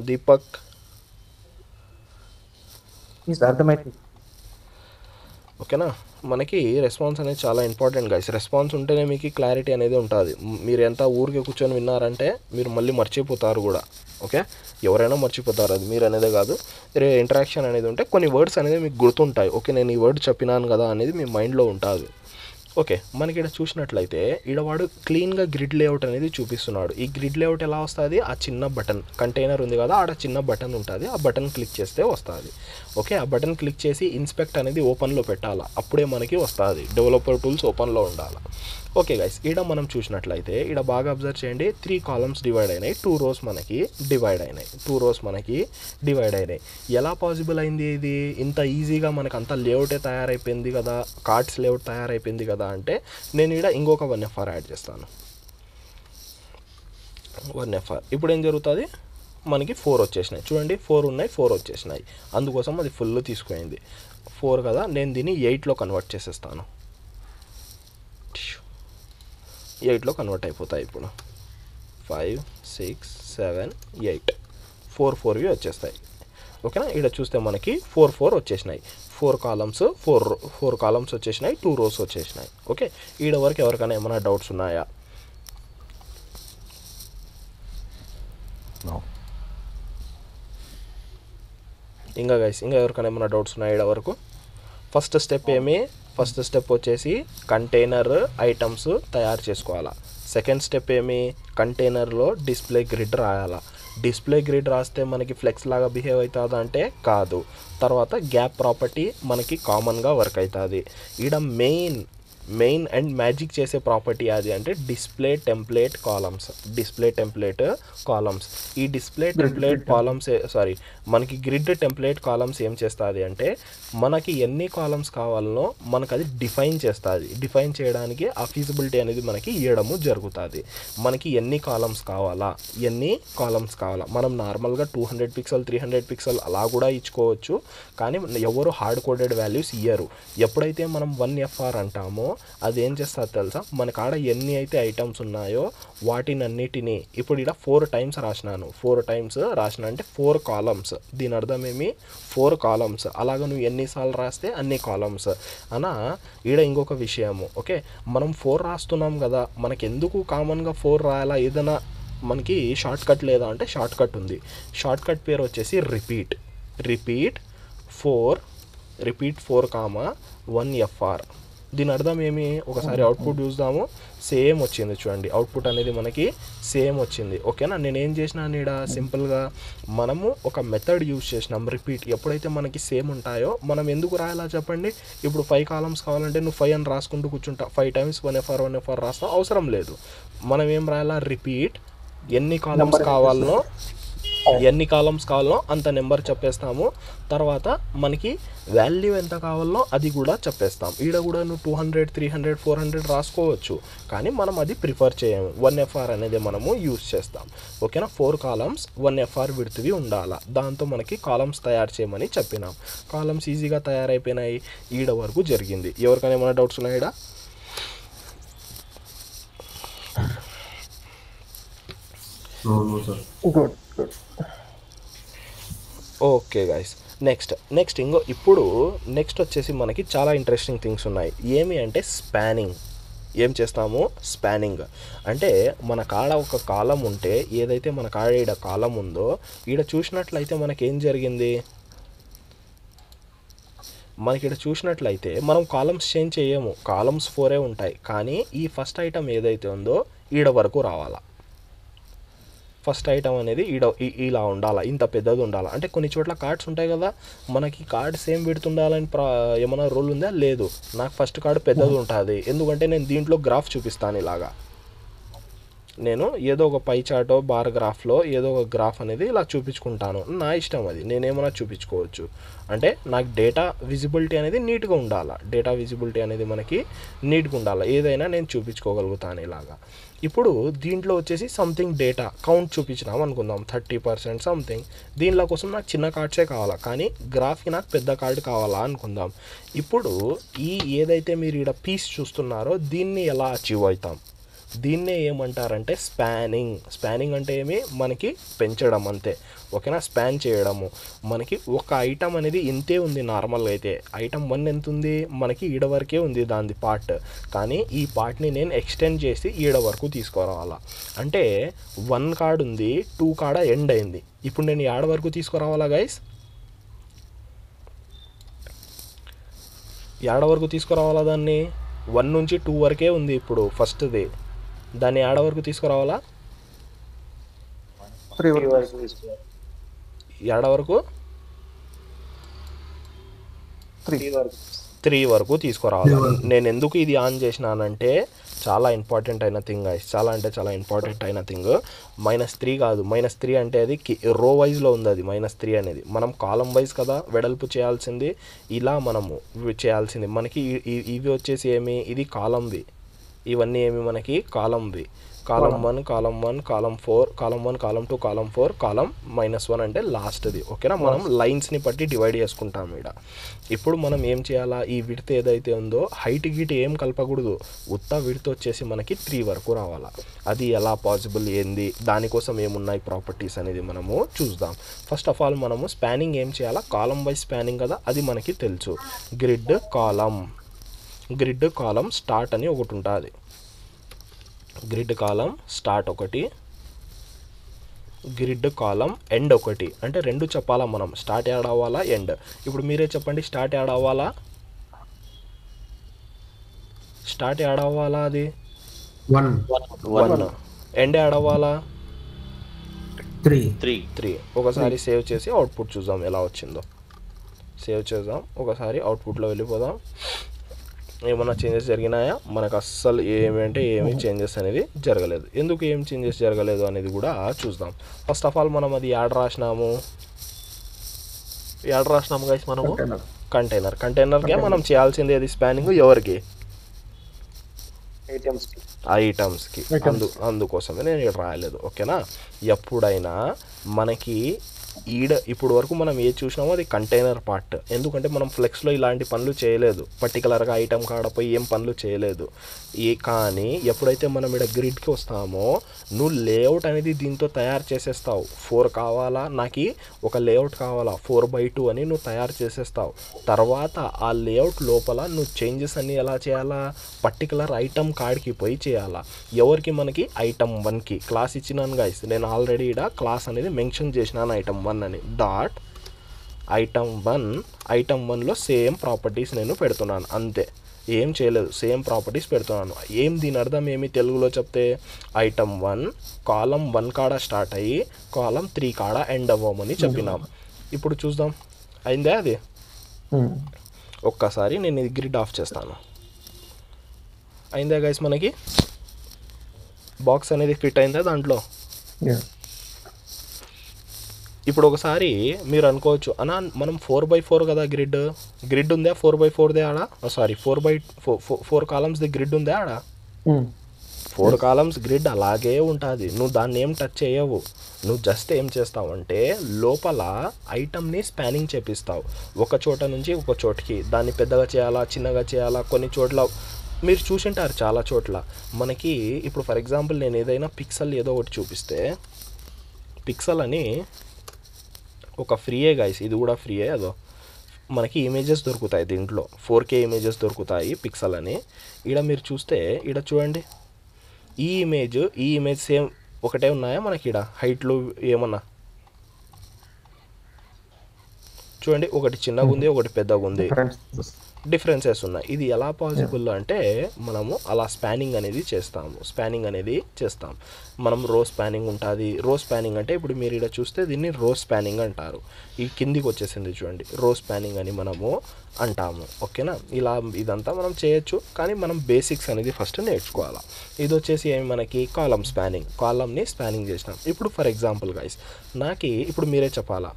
దీపక్, అర్థమైంది. ఓకేనా? మనకి రెస్పాన్స్ అనేది చాలా ఇంపార్టెంట్ గైస్. రెస్పాన్స్ ఉంటేనే మీకు క్లారిటీ అనేది ఉంటుంది. మీరు ఎంత ఊరికే కూర్చొని విన్నారంటే మీరు మళ్ళీ మర్చిపోతారు కూడా. ఓకే, ఎవరైనా మర్చిపోతారు, అది మీరు అనేదే కాదు. ఇంటరాక్షన్ అనేది ఉంటే కొన్ని వర్డ్స్ అనేది మీకు గుర్తుంటాయి. ఓకే, నేను ఈ వర్డ్ చెప్పినాను కదా అనేది మీ మైండ్లో ఉంటుంది. ఓకే, మనకి ఇక్కడ చూసినట్లయితే ఈడ వాడు క్లీన్గా గ్రిడ్ లేఅవుట్ అనేది చూపిస్తున్నాడు. ఈ గ్రిడ్ లేఅవుట్ ఎలా వస్తుంది? ఆ చిన్న బటన్ కంటైనర్ ఉంది కదా, ఆడ చిన్న బటన్ ఉంటుంది. ఆ బటన్ క్లిక్ చేస్తే వస్తుంది. ఓకే, ఆ బటన్ క్లిక్ చేసి ఇన్స్పెక్ట్ అనేది ఓపెన్లో పెట్టాలా, అప్పుడే మనకి వస్తుంది. డెవలపర్ టూల్స్ ఓపెన్లో ఉండాలి. ఓకే గైస్, ఈడ మనం చూసినట్లయితే ఈడ బాగా అబ్జర్వ్ చేయండి. 3 కాలమ్స్ డివైడ్ అయినాయి, 2 rows మనకి డివైడ్ అయినాయి. 2 rows మనకి డివైడ్ అయినాయి. ఎలా పాసిబుల్ అయింది ఇది? ఇంత ఈజీగా మనకు అంత లేఅవుటే తయారైపోయింది కదా, కార్డ్స్ లేఅవుట్ తయారైపోయింది కదా అంటే నేను ఈడ ఇంకొక 1FR యాడ్ చేస్తాను. 1FR ఇప్పుడు ఏం జరుగుతుంది? మనకి 4 వచ్చేసినాయి. చూడండి 4 ఉన్నాయి, 4 వచ్చేసినాయి. అందుకోసం అది ఫుల్ తీసుకుపోయింది. 4 కదా, నేను దీన్ని 8లో కన్వర్ట్ చేసేస్తాను. 8లో కన్వర్ట్ అయిపోతాయి. ఇప్పుడు 5 6 7 8 4 వచ్చేస్తాయి. ఓకేనా? ఇక్కడ చూస్తే మనకి 4 వచ్చేసినాయి. 4 కాలమ్స్ 4 కాలమ్స్ వచ్చేసినాయి, 2 rows వచ్చేసినాయి. ఓకే, ఈడ వరకు ఎవరికైనా ఏమైనా డౌట్స్ ఉన్నాయా? ఇంకా గైస్, ఇంకా ఎవరికైనా ఏమైనా డౌట్స్ ఉన్నాయా ఈడ వరకు? ఫస్ట్ స్టెప్ ఏమి? ఫస్ట్ స్టెప్ వచ్చేసి కంటైనర్ ఐటమ్స్ తయారు చేసుకోవాలా. సెకండ్ స్టెప్ ఏమి? కంటైనర్లో డిస్ప్లే గ్రిడ్ రాయాలా. డిస్ప్లే గ్రిడ్ రాస్తే మనకి ఫ్లెక్స్ లాగా బిహేవ్ అవుతుందా అంటే కాదు. తర్వాత గ్యాప్ ప్రాపర్టీ మనకి కామన్గా వర్క్ అవుతుంది. ఈడ మెయిన్ అండ్ మ్యాజిక్ చేసే ప్రాపర్టీ అది అంటే display template columns. Display template columns. ఈ డిస్ప్లే టెంప్లేట్ కాలమ్స్ మనకి గ్రిడ్ టెంప్లేట్ కాలమ్స్ ఏం చేస్తుంది అంటే మనకి ఎన్ని కాలమ్స్ కావాలనో మనకు అది డిఫైన్ చేస్తుంది. డిఫైన్ చేయడానికి ఆ ఫీజిబిలిటీ అనేది మనకి ఇవ్వడము జరుగుతుంది. మనకి ఎన్ని కాలమ్స్ కావాలా, మనం నార్మల్గా 200 పిక్సెల్ 300 పిక్సెల్ అలా కూడా ఇచ్చుకోవచ్చు. కానీ ఎవరు హార్డ్ కోడెడ్ వాల్యూస్ ఇయ్యరు. ఎప్పుడైతే మనం 1FR అంటామో అది ఏం చేస్తుంది తెలుసా? మన కాడ ఎన్ని అయితే ఐటమ్స్ ఉన్నాయో వాటినన్నిటినీ ఇప్పుడు ఇక్కడ 4 టైమ్స్ రాసినాను. 4 టైమ్స్ రాసిన అంటే 4 కాలమ్స్. దీని అర్థం ఏమి? 4 కాలమ్స్. అలాగ నువ్వు ఎన్నిసార్లు రాస్తే అన్ని కాలమ్స్ అనా. ఈడ ఇంకొక విషయము. ఓకే, మనం 4 రాస్తున్నాం కదా, మనకి ఎందుకు కామన్గా 4 రాయాలా? ఏదైనా మనకి షార్ట్ కట్ లేదా అంటే షార్ట్ కట్ ఉంది. షార్ట్ కట్ పేరు వచ్చేసి రిపీట్ 4 కామా 1FR. దీని అర్థం ఏమి? ఒకసారి అవుట్పుట్ చూద్దాము. సేమ్ వచ్చింది చూడండి, అవుట్పుట్ అనేది మనకి సేమ్ వచ్చింది. ఓకేనా? నేనేం చేసినాను ఈడ సింపుల్గా మనము ఒక మెథడ్ యూజ్ చేసినాం. రిపీట్ ఎప్పుడైతే మనకి సేమ్ ఉంటాయో మనం ఎందుకు రాయాలా చెప్పండి? ఇప్పుడు 5 కాలమ్స్ కావాలంటే నువ్వు 5 అని రాసుకుంటూ కూర్చుంటా. 5 టైమ్స్ 1FR రాస్తా అవసరం లేదు. మనం ఏం రాయాలా? రిపీట్ ఎన్ని కాలమ్స్ కావాలనో అంత నెంబర్ చెప్పేస్తాము. తర్వాత మనకి వాల్యూ ఎంత కావాలనో అది కూడా చెప్పేస్తాం. ఈడ కూడా నువ్వు 200 300 400 రాసుకోవచ్చు, కానీ మనం అది ప్రిఫర్ చేయము. 1FR అనేది మనము యూజ్ చేస్తాం. ఓకేనా? 4 కాలమ్స్ 1FR విడ్త్వి ఉండాలా. దాంతో మనకి కాలమ్స్ తయారు చేయమని చెప్పినాం. కాలమ్స్ ఈజీగా తయారైపోయినాయి. ఈడ వరకు జరిగింది. ఎవరికైనా ఏమైనా డౌట్స్ ఉన్నాయా ఈడ? గుడ్. ఓకే గైస్, నెక్స్ట్ ఇంకో ఇప్పుడు నెక్స్ట్ వచ్చేసి మనకి చాలా ఇంట్రెస్టింగ్ థింగ్స్ ఉన్నాయి. ఏమి అంటే స్పానింగ్. ఏం చేస్తాము? స్పానింగ్ అంటే మన కాడ ఒక కాలం ఉంటే, ఏదైతే మన కాడ ఈడ కాలం ఉందో, ఈడ చూసినట్లయితే మనకేం జరిగింది, మనకి ఇక్కడ చూసినట్లయితే మనం కాలమ్స్ చేంజ్ చేయము, కాలమ్స్ 4 ఉంటాయి. కానీ ఈ ఫస్ట్ ఐటమ్ ఏదైతే ఉందో ఈడ వరకు రావాలా. ఫస్ట్ ఐటమ్ అనేది ఇలా ఉండాలా, ఇంత పెద్దది ఉండాలా. అంటే కొన్ని చోట్ల కార్డ్స్ ఉంటాయి కదా, మనకి కార్డ్ సేమ్ విడ్త్ ఉండాలని ఏమైనా రూల్ ఉందా? లేదు. నాకు ఫస్ట్ కార్డ్ పెద్దది ఉంటుంది, ఎందుకంటే నేను దీంట్లో గ్రాఫ్ చూపిస్తాను. ఇలాగా నేను ఏదో ఒక పై చార్టో బార్ గ్రాఫ్లో ఏదో ఒక గ్రాఫ్ అనేది ఇలా చూపించుకుంటాను. నా ఇష్టం, అది నేనేమైనా చూపించుకోవచ్చు. అంటే నాకు డేటా విజిబిలిటీ అనేది నీట్గా ఉండాలి. డేటా విజిబిలిటీ అనేది మనకి నీట్గా ఉండాలి. ఏదైనా నేను చూపించుకోగలుగుతాను ఇలాగా. ఇప్పుడు దీంట్లో వచ్చేసి సంథింగ్ డేటా కౌంట్ చూపించినాం అనుకుందాం, 30% సంథింగ్. దీనిలో కోసం నాకు చిన్న కార్డ్సే కావాలా, కానీ గ్రాఫ్కి నాకు పెద్ద కార్డ్ కావాలా అనుకుందాం. ఇప్పుడు ఏదైతే మీరు ఇక్కడ పీస్ చూస్తున్నారో దీన్ని ఎలా అచీవ్ అవుతాం? దీన్నే ఏమంటారంటే స్పానింగ్ అంటే ఏమి, మనకి పెంచడం అంతే. ఓకేనా? స్పాన్ చేయడము. మనకి ఒక ఐటమ్ అనేది ఇంతే ఉంది నార్మల్గా అయితే. ఐటమ్ 1 ఎంత ఉంది మనకి, ఈడ వరకే ఉంది దాని పార్ట్. కానీ ఈ పార్ట్ని నేను ఎక్స్టెండ్ చేసి ఈడ వరకు తీసుకురావాలా. అంటే 1 కార్డ్ ఉంది, 2 కాడ ఎండ్ అయింది. ఇప్పుడు నేను ఏడ వరకు తీసుకురావాలా గైస్? ఏడ వరకు తీసుకురావాలా దాన్ని? 1 నుంచి 2 వరకే ఉంది ఇప్పుడు ఫస్ట్ది. దాన్ని ఏడ వరకు తీసుకురావాలా? 3 వరకు. ఏడ వరకు? 3 వరకు తీసుకురావాలి. నేను ఎందుకు ఇది ఆన్ చేసినానంటే చాలా ఇంపార్టెంట్ అయిన థింగ్ గైస్, చాలా అంటే చాలా ఇంపార్టెంట్ అయిన థింగ్. -3 కాదు, -3 అంటే అది రో వైజ్లో ఉంది. అది -3 అనేది మనం కాలం వైజ్ కదా వెడల్పు చేయాల్సింది, ఇలా మనము చేయాల్సింది. మనకి ఇవి వచ్చేసి ఏమి, ఇది కాలంవి, ఇవన్నీ ఏమి మనకి కాలంవి. కాలం 1, కాలం 1, కాలం 4, కాలం 1, కాలం 2, కాలం 4, కాలం -1 అంటే లాస్ట్ది. ఓకేనా? మనం లైన్స్ని బట్టి డివైడ్ చేసుకుంటాం ఇక్కడ. ఇప్పుడు మనం ఏం చేయాలా? ఈ విడ్త్ ఏదైతే ఉందో హైట్ గిట్ ఏం కలపకూడదు, ఉత్త విడ్త్ వచ్చేసి మనకి 3 వరకు రావాలా. అది ఎలా పాసిబుల్, ఏంది, దానికోసం ఏమున్నాయి ప్రాపర్టీస్ అనేది మనము చూద్దాం. ఫస్ట్ ఆఫ్ ఆల్ మనము స్పానింగ్ ఏం చేయాలా? కాలం వైజ్ స్పానింగ్ కదా, అది మనకి తెలుసు. గ్రిడ్ కాలం స్టార్ట్ అని ఒకటి ఉంటుంది. గ్రిడ్ కాలం స్టార్ట్ ఒకటి, గ్రిడ్ కాలం ఎండ్ ఒకటి. అంటే 2 చెప్పాలా మనం, స్టార్ట్ యాడ్ అవ్వాలా, ఎండ్. ఇప్పుడు మీరే చెప్పండి, స్టార్ట్ యాడ్ అవ్వాలా, అది 1. ఎండ్ యాడ్ అవ్వాలా, 3. ఒకసారి సేవ్ చేసి అవుట్పుట్ చూద్దాం ఎలా వచ్చిందో. సేవ్ చేద్దాం, ఒకసారి అవుట్పుట్లో వెళ్ళిపోదాం. ఏమన్నా చేంజెస్ జరిగినాయా? మనకు అస్సలు ఏమి చేంజెస్ అనేది జరగలేదు. ఎందుకు ఏం చేంజెస్ జరగలేదు అనేది కూడా చూద్దాం. ఫస్ట్ ఆఫ్ ఆల్ మనం అది యాడ్ రాసినాము గైస్ మనము కంటైనర్కే మనం చేయాల్సింది అది స్పానింగ్ ఎవరికి? ఐటమ్స్కి. అందుకోసమే నేను ఇక్కడ రాయలేదు. ఓకేనా? ఎప్పుడైనా మనకి ఇప్పుడు వరకు మనం ఏది చూసినామో అది కంటైనర్ పార్ట్. ఎందుకంటే మనం ఫ్లెక్స్లో ఇలాంటి పనులు చేయలేదు, పర్టికులర్గా ఐటమ్ కాడపోయి ఏం పనులు చేయలేదు. కానీ ఎప్పుడైతే మనం ఇక్కడ గ్రిడ్కి వస్తామో, నువ్వు లేఅవుట్ అనేది దీంతో తయారు చేసేస్తావు. 4 కావాలా, నాకు ఒక లేఅవుట్ కావాలా 4/2 అని నువ్వు తయారు చేసేస్తావు. తర్వాత ఆ లేఅవుట్ లోపల నువ్వు చేంజెస్ అన్నీ ఎలా చేయాలా? పర్టికులర్ ఐటమ్ కార్డ్కి పోయి చేయాలా. ఎవరికి? మనకి ఐటమ్ 1కి క్లాస్ ఇచ్చినాను గైస్. నేను ఆల్రెడీ ఇక్కడ క్లాస్ అనేది మెన్షన్ చేసినాను ఐటమ్ 1 అని. డాట్ ఐటమ్ 1లో సేమ్ ప్రాపర్టీస్ నేను పెడుతున్నాను, అంతే. ఏం చేయలేదు, సేమ్ ప్రాపర్టీస్ పెడుతున్నాను. దీని అర్థం ఏమి తెలుగులో చెప్తే? ఐటమ్ 1 కాలం 1 కాడ స్టార్ట్ అయ్యి కాలం 3 కాడ ఎండ్ అవ్వమని చెప్పినాం. ఇప్పుడు చూద్దాం అయిందా అది. ఒక్కసారి నేను ఇది గ్రిడ్ ఆఫ్ చేస్తాను. అయిందా గైస్? మనకి బాక్స్ అనేది ఫిట్ అయిందా దాంట్లో? ఇప్పుడు ఒకసారి మీరు అనుకోవచ్చు, అన్నా మనం 4/4 కదా గ్రిడ్ ఉందా? 4/4దే ఆడ, సారీ 4 కాలమ్స్ది గ్రిడ్ ఉందా ఆడ? 4 కాలమ్స్ గ్రిడ్ అలాగే ఉంటుంది. నువ్వు దాన్ని ఏం టచ్ చేయవు. నువ్వు జస్ట్ ఏం చేస్తావంటే లోపల ఐటమ్ని స్పానింగ్ చేపిస్తావు. ఒక చోట నుంచి ఒక చోటికి. దాన్ని పెద్దగా చేయాలా, చిన్నగా చేయాలా, కొన్ని చోట్ల మీరు చూసింటారు చాలా చోట్ల. మనకి ఇప్పుడు ఫర్ ఎగ్జాంపుల్ నేను ఏదైనా పిక్సెల్ ఏదో ఒకటి చూపిస్తే, పిక్సెల్ అని ఒక ఫ్రీయే గైస్, ఇది కూడా ఫ్రీయే. అదో మనకి ఇమేజెస్ దొరుకుతాయి దీంట్లో, 4K ఇమేజెస్ దొరుకుతాయి పిక్సెల్ అని. ఇక్కడ మీరు చూస్తే ఇక్కడ చూడండి, ఈ ఇమేజ్ సేమ్ ఒకటే ఉన్నాయా మనకి? ఇక్కడ హైట్లు ఏమన్నా చూడండి, ఒకటి చిన్నగా ఉంది, ఒకటి పెద్దగా ఉంది, డిఫరెన్సెస్ ఉన్నాయి. ఇది ఎలా పాసిబుల్ అంటే మనము అలా స్పానింగ్ అనేది చేస్తాం. మనం రో స్పానింగ్ ఉంటుంది. రో స్పానింగ్ అంటే ఇప్పుడు మీరు ఇక్కడ చూస్తే దీన్ని రో స్పానింగ్ అంటారు. ఈ కిందికి వచ్చేసింది చూడండి, రో స్పానింగ్ అని మనము అంటాము. ఓకేనా? ఇలా ఇదంతా మనం చేయొచ్చు, కానీ మనం బేసిక్స్ అనేది ఫస్ట్ నేర్చుకోవాలి. ఇది వచ్చేసి ఏమి మనకి కాలమ్ని స్పానింగ్ చేసినాం. ఇప్పుడు ఫర్ ఎగ్జాంపుల్ గైస్, ఇప్పుడు మీరే చెప్పాలా,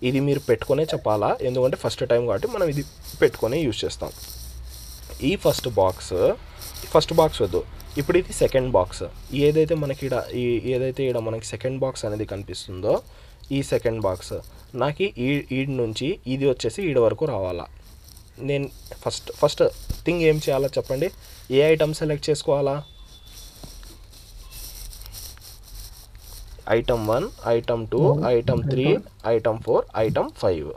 ఇది మీరు పెట్టుకునే చెప్పాలా, ఎందుకంటే ఫస్ట్ టైం కాబట్టి మనం ఇది పెట్టుకొని యూజ్ చేస్తాం. ఈ ఫస్ట్ బాక్స్ వద్దు, ఇప్పుడు ఇది సెకండ్ బాక్స్. ఏదైతే మనకి ఇక్కడ మనకి సెకండ్ బాక్స్ అనేది కనిపిస్తుందో, ఈ సెకండ్ బాక్స్ నాకు ఈడ్ నుంచి ఇది వచ్చేసి ఈడ వరకు రావాలా. నేను ఫస్ట్ థింగ్ ఏం చేయాలో చెప్పండి, ఏ ఐటమ్ సెలెక్ట్ చేసుకోవాలా? Item 1, item 2, item 3, item 4, item 5,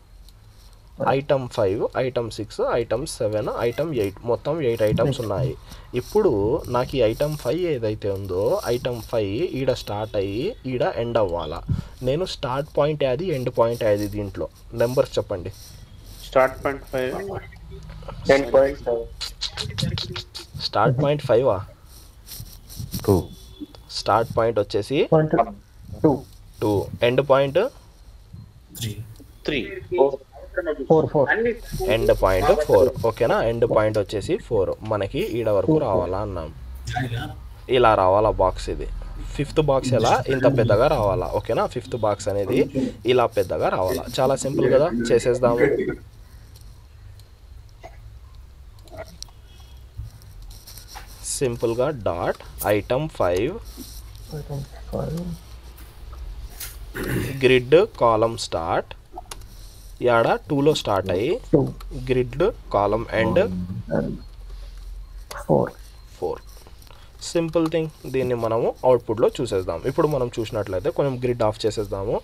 item 5, item 6, item 7, item 8, మొత్తం 8 ఐటమ్స్ ఉన్నాయి. ఇప్పుడు నాకు ఈ ఐటమ్ 5 ఏదైతే ఉందో, ఐటమ్ 5 ఈడ స్టార్ట్ అయ్యి ఈడ ఎండ్ అవ్వాలా. నేను స్టార్ట్ పాయింట్ అది, ఎండ్ పాయింట్ అది, దీంట్లో నెంబర్స్ చెప్పండి. Start point 5, end point 5. Start point 5 2. Start point వచ్చేసి 2. End point 3, 4. End point 4. ఓకేనా? ఎండ్ పాయింట్ వచ్చేసి 4 మనకి ఈడ వరకు రావాలా అన్నాం. ఇలా రావాలా బాక్స్. ఇది 5th బాక్స్ ఎలా ఇంత పెద్దగా రావాలా. ఓకేనా? 5th బాక్స్ అనేది ఇలా పెద్దగా రావాలా. చాలా సింపుల్ కదా, చేసేద్దాము. సింపుల్గా dot item 5 grid column start, యాడ 2లో స్టార్ట్ అయ్యి grid column end 4. Simple thing. దీన్ని మనము అవుట్పుట్లో చూసేద్దాం. ఇప్పుడు మనం చూసినట్లయితే కొంచెం గ్రిడ్ ఆఫ్ చేసేద్దాము.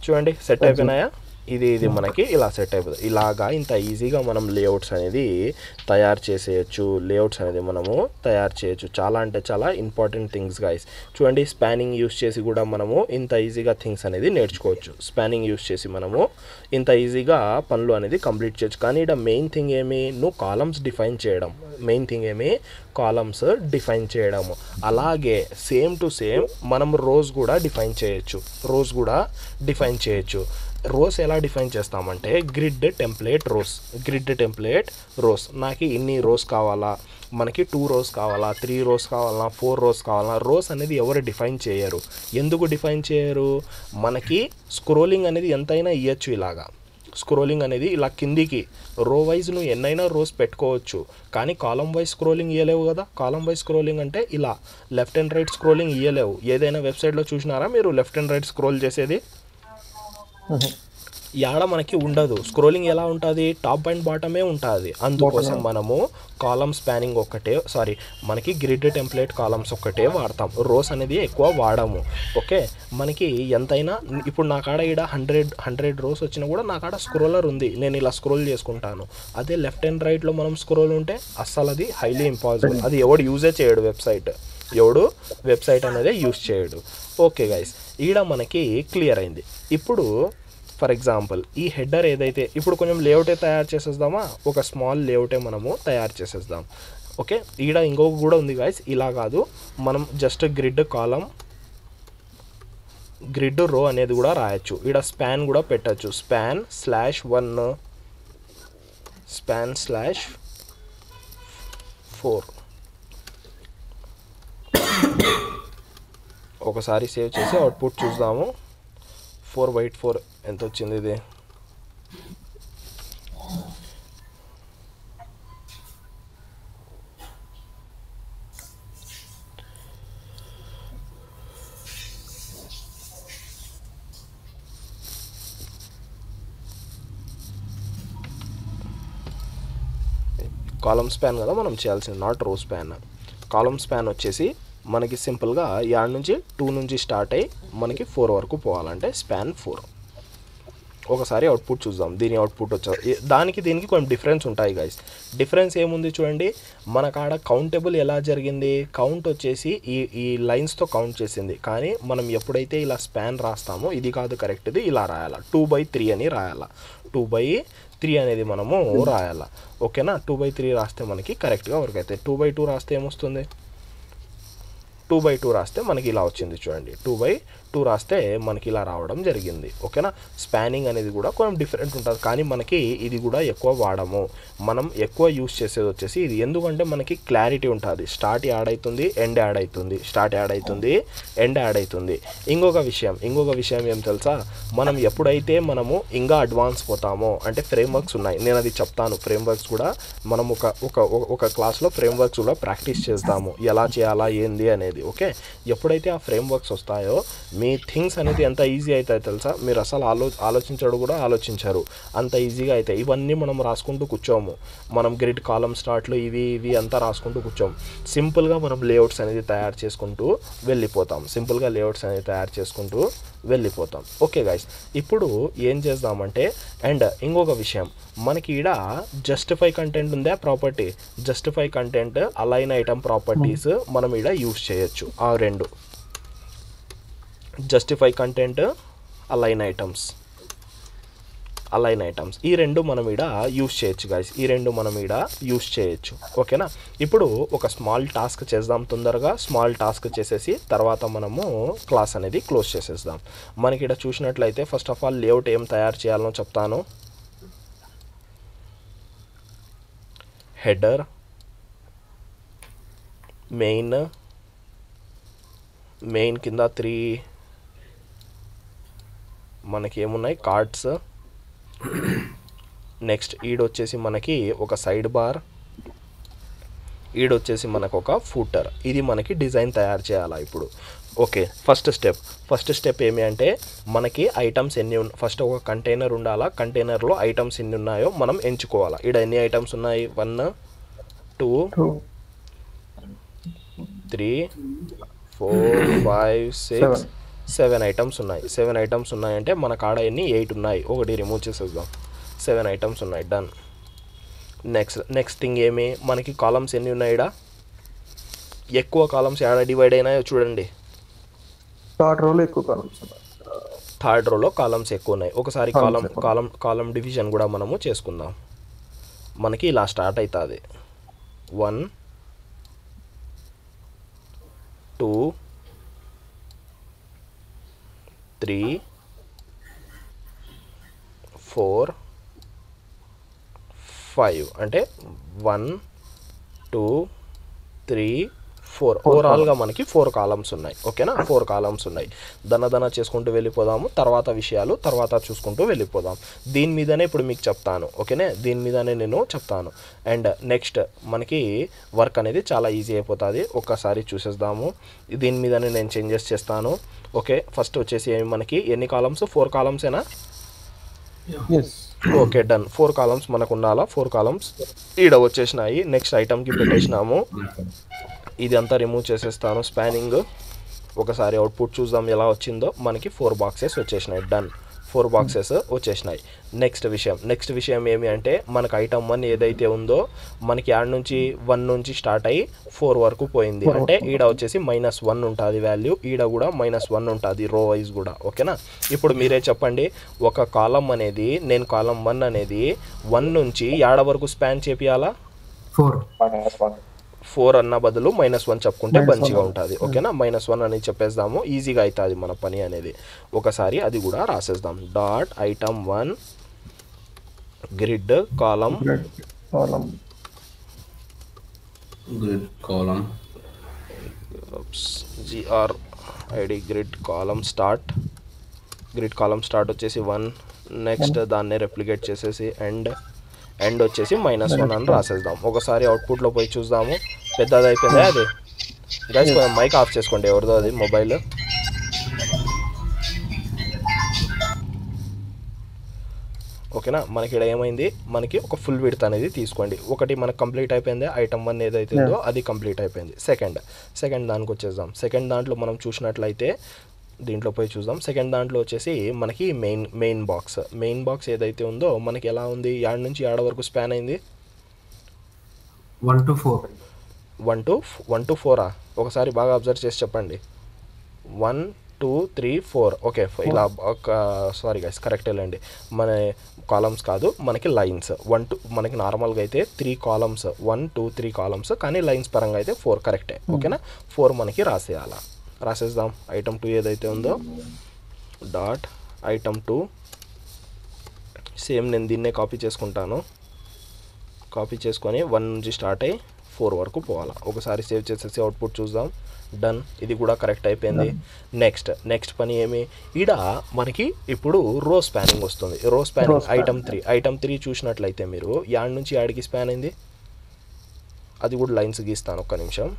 చూడండి, సెట్ అయిపోయినాయా? ఇది మనకి ఇలా సెట్ అయిపోతుంది. ఇలాగా ఇంత ఈజీగా మనం లేఅవుట్స్ అనేది తయారు చేయొచ్చు. చాలా అంటే చాలా ఇంపార్టెంట్ థింగ్స్ గైస్. చూడండి, స్పానింగ్ యూస్ చేసి కూడా మనము ఇంత ఈజీగా థింగ్స్ అనేది నేర్చుకోవచ్చు. స్పానింగ్ యూస్ చేసి మనము ఇంత ఈజీగా పనులు అనేది కంప్లీట్ చేయొచ్చు. కానీ ఇక్కడ మెయిన్ థింగ్ ఏమి, నువ్వు కాలమ్స్ డిఫైన్ చేయడము. అలాగే సేమ్ టు సేమ్ మనం రోస్ కూడా డిఫైన్ చేయొచ్చు. రోస్ ఎలా డిఫైన్ చేస్తామంటే గ్రిడ్ టెంప్లేట్ రోస్. నాకు ఇన్ని రోస్ కావాలా, మనకి 2 రోస్ కావాలా, 3 రోస్ కావాలా, 4 రోస్ కావాలా. రోస్ అనేది ఎవరు డిఫైన్ చేయరు. ఎందుకు డిఫైన్ చేయరు? మనకి స్క్రోలింగ్ అనేది ఎంతైనా ఇవ్వచ్చు. ఇలాగా స్క్రోలింగ్ అనేది ఇలా కిందికి రో వైజ్ నువ్వు ఎన్నైనా రోస్ పెట్టుకోవచ్చు, కానీ కాలమ్ వైజ్ స్క్రోలింగ్ ఇవ్వలేవు కదా. కాలమ్ వైజ్ స్క్రోలింగ్ అంటే ఇలా లెఫ్ట్ అండ్ రైట్ స్క్రోలింగ్ ఇవ్వలేవు. ఏదైనా వెబ్సైట్లో చూసినారా మీరు లెఫ్ట్ అండ్ రైట్ స్క్రోల్ చేసేది? యాడ మనకి ఉండదు. స్క్రోలింగ్ ఎలా ఉంటుంది? టాప్ అండ్ బాటమే ఉంటుంది. అందుకోసం మనము కాలమ్ స్పానింగ్ మనకి గ్రిడ్ టెంప్లేట్ కాలమ్స్ ఒక్కటే వాడతాం. రోస్ అనేది ఎక్కువ వాడము. ఓకే, మనకి ఎంతైనా ఇప్పుడు నా కాడ ఈడ 100 రోస్ వచ్చినా కూడా నా కాడ స్క్రోలర్ ఉంది, నేను ఇలా స్క్రోల్ చేసుకుంటాను. అదే లెఫ్ట్ అండ్ రైట్లో మనం స్క్రోల్ ఉంటే అస్సలు అది హైలీ ఇంపాసిబుల్. అది ఎవడు యూజే చేయడు, వెబ్సైట్ అనేది యూజ్ చేయడు. ఓకే గైస్, ఈడ మనకి క్లియర్ అయింది. ఇప్పుడు ఫర్ ఎగ్జాంపుల్ ఈ హెడర్ ఏదైతే, ఇప్పుడు కొంచెం లేఅవుటే తయారు చేసేద్దామా? ఒక స్మాల్ లేఅవుటే మనము తయారు చేసేద్దాం. ఓకే, ఈడ ఇంకొక కూడా ఉంది గైస్. ఇలా కాదు, మనం జస్ట్ గ్రిడ్ రో అనేది కూడా రాయొచ్చు. ఈడ స్పాన్ కూడా పెట్టచ్చు. స్పాన్/1 స్పాన్/4. ఒకసారి సేవ్ చేసి అవుట్పుట్ చూద్దాము. 4/4 ఎంత వచ్చింది ఇది? కాలమ్ స్పాన్ కదా మనం చేయాల్సింది, నాట్ రో స్పాన్. కాలమ్ స్పాన్ వచ్చేసి మనకి సింపుల్గా యాడ్ నుంచి 2 నుంచి స్టార్ట్ అయ్యి మనకి 4 వరకు పోవాలంటే స్పాన్ 4. ఒకసారి అవుట్పుట్ చూద్దాం. దీని అవుట్పుట్ దానికి దీనికి కొంచెం డిఫరెన్స్ ఉంటాయి గైస్. డిఫరెన్స్ ఏముంది చూడండి, మన కాడ కౌంటబుల్ ఎలా జరిగింది, కౌంట్ వచ్చేసి ఈ లైన్స్తో కౌంట్ చేసింది. కానీ మనం ఎప్పుడైతే ఇలా స్పాన్ రాస్తామో ఇది కాదు కరెక్ట్ది, ఇలా రాయాలా 2/3 అని రాయాలా. 2/3 అనేది మనము రాయాలా. ఓకేనా, 2/3 రాస్తే మనకి కరెక్ట్గా వర్క్ అవుతాయి. 2/2 రాస్తే ఏమొస్తుంది, 2/2 రాస్తే మనకి ఇలా వచ్చింది చూడండి. 2/2 రాస్తే మనకి ఇలా రావడం జరిగింది. ఓకేనా, స్పానింగ్ అనేది కూడా కొంచెం డిఫరెంట్ ఉంటుంది, కానీ మనకి ఇది కూడా ఎక్కువ వాడము. మనం ఎక్కువ యూస్ చేసేది వచ్చేసి ఇది, ఎందుకంటే మనకి క్లారిటీ ఉంటుంది. స్టార్ట్ యాడ్ అవుతుంది, ఎండ్ యాడ్ అవుతుంది, స్టార్ట్ యాడ్ అవుతుంది, ఎండ్ యాడ్ అవుతుంది. ఇంకొక విషయం ఏం తెలుసా, మనం ఎప్పుడైతే మనము ఇంకా అడ్వాన్స్ పోతామో, అంటే ఫ్రేమ్వర్క్స్ ఉన్నాయి, నేను అది చెప్తాను. ఫ్రేమ్వర్క్స్ కూడా మనం ఒక క్లాస్లో ఫ్రేమ్వర్క్స్ కూడా ప్రాక్టీస్ చేస్తాము, ఎలా చేయాలా ఏంది అనేది. ఓకే, ఎప్పుడైతే ఆ ఫ్రేమ్వర్క్స్ వస్తాయో మీ థింగ్స్ అనేది ఎంత ఈజీ అవుతాయి తెలుసా, మీరు అసలు ఆలోచించడం కూడా ఆలోచించారు, అంత ఈజీగా అవుతాయి. ఇవన్నీ మనం రాసుకుంటూ కూర్చోము, మనం గ్రిడ్ కాలమ్ స్టార్ట్లు ఇవి అంతా రాసుకుంటూ కూర్చోము. సింపుల్గా మనం లేఅవుట్స్ అనేది తయారు చేసుకుంటూ వెళ్ళిపోతాం. ఓకే గైస్, ఇప్పుడు ఏం చేద్దామంటే, అండ్ ఇంకొక విషయం, మనకి ఈడ జస్టిఫై కంటెంట్ ఉందా property, justify content, align item properties మనం ఈడ యూస్ చేయొచ్చు. ఆ రెండు, జస్టిఫై కంటెంట్, అలైన్ ఐటమ్స్, ఈ రెండు మనం ఈడ యూస్ చేయొచ్చు గైస్. ఓకేనా, ఇప్పుడు ఒక స్మాల్ టాస్క్ చేద్దాం. తొందరగా స్మాల్ టాస్క్ చేసేసి తర్వాత మనము క్లాస్ అనేది క్లోజ్ చేసేద్దాం. మనకి ఇక్కడ చూసినట్లయితే ఫస్ట్ ఆఫ్ ఆల్ లేఅవుట్ ఏం తయారు చేయాలో చెప్తాను. హెడర్, మెయిన్ కింద 3 మనకి ఏమున్నాయి, కార్డ్స్. నెక్స్ట్ ఈడొచ్చేసి మనకి ఒక సైడ్ బార్, ఈడొచ్చేసి మనకు ఒక ఫూటర్. ఇది మనకి డిజైన్ తయారు చేయాలా ఇప్పుడు. ఓకే, ఫస్ట్ స్టెప్ ఏమి అంటే, మనకి ఐటమ్స్ ఎన్ని ఫస్ట్ ఒక కంటైనర్ ఉండాలా, కంటైనర్లో ఐటమ్స్ ఎన్ని ఉన్నాయో మనం ఎంచుకోవాలా. ఈడ ఎన్ని ఐటమ్స్ ఉన్నాయి, 1 2 3 4 5 6 7 ఐటమ్స్ ఉన్నాయి. 7 ఐటమ్స్ ఉన్నాయంటే మన కాడ ఎన్ని 8 ఉన్నాయి, ఒకటి రిమూవ్ చేసేద్దాం. 7 ఐటమ్స్ ఉన్నాయి, డన్. నెక్స్ట్ థింగ్ ఏమి, మనకి కాలమ్స్ ఎన్ని ఉన్నాయి, ఇక్కడ ఎక్కువ కాలమ్స్ ఏడ డివైడ్ అయినాయో చూడండి. థర్డ్ రోలో కాలమ్స్ ఎక్కువ ఉన్నాయి. ఒకసారి కాలం డివిజన్ కూడా మనము చేసుకుందాం. మనకి ఇలా స్టార్ట్ అవుతుంది, 1 2 3 4 5 అంటే 1 2 3 4 ఓవరాల్గా మనకి 4 కాలమ్స్ ఉన్నాయి. ఓకేనా, 4 కాలమ్స్ ఉన్నాయి. దన చేసుకుంటూ వెళ్ళిపోదాము, తర్వాత విషయాలు తర్వాత చూసుకుంటూ వెళ్ళిపోదాం. దీని మీదనే ఇప్పుడు మీకు చెప్తాను. ఓకేనే, దీని మీదనే నేను చెప్తాను. అండ్ నెక్స్ట్ మనకి వర్క్ అనేది చాలా ఈజీ అయిపోతుంది. ఒక్కసారి చూసేద్దాము. దీని మీదనే నేను చేంజెస్ చేస్తాను. ఓకే, ఫస్ట్ వచ్చేసి మనకి ఎన్ని కాలమ్స్, 4 కాలమ్సేనా? Okay, done. 4 కాలమ్స్ మనకు ఉండాలా. 4 కాలమ్స్ ఈడ వచ్చేసినాయి. నెక్స్ట్ ఐటమ్కి పెట్టేసినాము. ఇది అంతా రిమూవ్ చేసేస్తాను, స్పానింగ్. ఒకసారి అవుట్పుట్ చూద్దాం ఎలా వచ్చిందో. మనకి 4 బాక్సెస్ వచ్చేసినాయి, డన్. 4 బాక్సెస్ వచ్చేసినాయి. నెక్స్ట్ విషయం ఏమి అంటే, మనకు ఐటమ్ 1 ఏదైతే ఉందో మనకి యాడ్ నుంచి 1 నుంచి స్టార్ట్ అయ్యి 4 వరకు పోయింది. అంటే ఈడ వచ్చేసి -1 ఉంటుంది వాల్యూ, ఈడ కూడా -1 ఉంటుంది రో వైజ్ కూడా. ఓకేనా, ఇప్పుడు మీరే చెప్పండి, ఒక కాలం అనేది, నేను కాలం 1 అనేది 1 నుంచి యాడ వరకు స్పాన్ చేపియాలా? 4 అన్న బదులు -1 చెప్పుకుంటే మంచిగా ఉంటుంది. ఓకేనా, -1 అని చెప్పేద్దాము, ఈజీగా అవుతుంది మన పని అనేది. ఒకసారి అది కూడా రాసేద్దాం. డాట్ ఐటమ్ 1 గ్రిడ్ కాలం GRID గ్రిడ్ కాలం స్టార్ట్ వచ్చేసి 1. నెక్స్ట్ దాన్ని రెప్లికేట్ చేసేసి ఎండ్ వచ్చేసి -1 అని రాసేద్దాం. ఒకసారి అవుట్పుట్లో పోయి చూద్దాము. పెద్దది అయిపోయిందా అది? గైస్ కొంచెం మైక్ ఆఫ్ చేసుకోండి, ఎవరిదో అది మొబైల్. ఓకేనా, మనకి ఇక్కడ ఏమైంది, మనకి ఒక ఫుల్ విడ్త్ అనేది తీసుకోండి. ఒకటి మనకు కంప్లీట్ అయిపోయింది, ఐటమ్ 1 ఏదైతే ఉందో అది కంప్లీట్ అయిపోయింది. సెకండ్ దానికి వచ్చేద్దాం. సెకండ్ దాంట్లో మనం చూసినట్లయితే దీంట్లో పోయి చూద్దాం. సెకండ్ దాంట్లో వచ్చేసి మనకి మెయిన్ బాక్స్ ఏదైతే ఉందో మనకి ఎలా ఉంది, యాడ్ నుంచి యాడ వరకు స్పాన్ అయింది 1 to 4. 1 to 4. ఒకసారి బాగా అబ్జర్వ్ చేసి చెప్పండి. 1 2 3 4. ఓకే, ఇలా ఒక సారీ గైస్ కరెక్ట్ వెళ్ళండి, మన కాలమ్స్ కాదు మనకి లైన్స్. 1 2 మనకి నార్మల్గా అయితే 3 కాలమ్స్, 1 2 3 కాలమ్స్, కానీ లైన్స్ పరంగా అయితే 4 కరెక్టే. ఓకేనా, 4 మనకి రాసేద్దాం. ఐటమ్ 2 ఏదైతే ఉందో డాట్ ఐటమ్ 2 సేమ్ నేను దీన్నే కాపీ చేసుకుంటాను. కాపీ చేసుకొని 1 నుంచి స్టార్ట్ అయ్యి 4 వరకు పోవాలా. ఒకసారి సేవ్ చేసేసి అవుట్పుట్ చూద్దాం. డన్, ఇది కూడా కరెక్ట్ అయిపోయింది. నెక్స్ట్ పని ఏమి, ఈడ మనకి ఇప్పుడు రో స్పానింగ్ వస్తుంది. రో స్పానింగ్ ఐటమ్ 3 చూసినట్లయితే మీరు యాడ్ నుంచి యాడ్కి స్పాన్ అయింది, అది కూడా లైన్స్ గీస్తాను ఒక్క నిమిషం.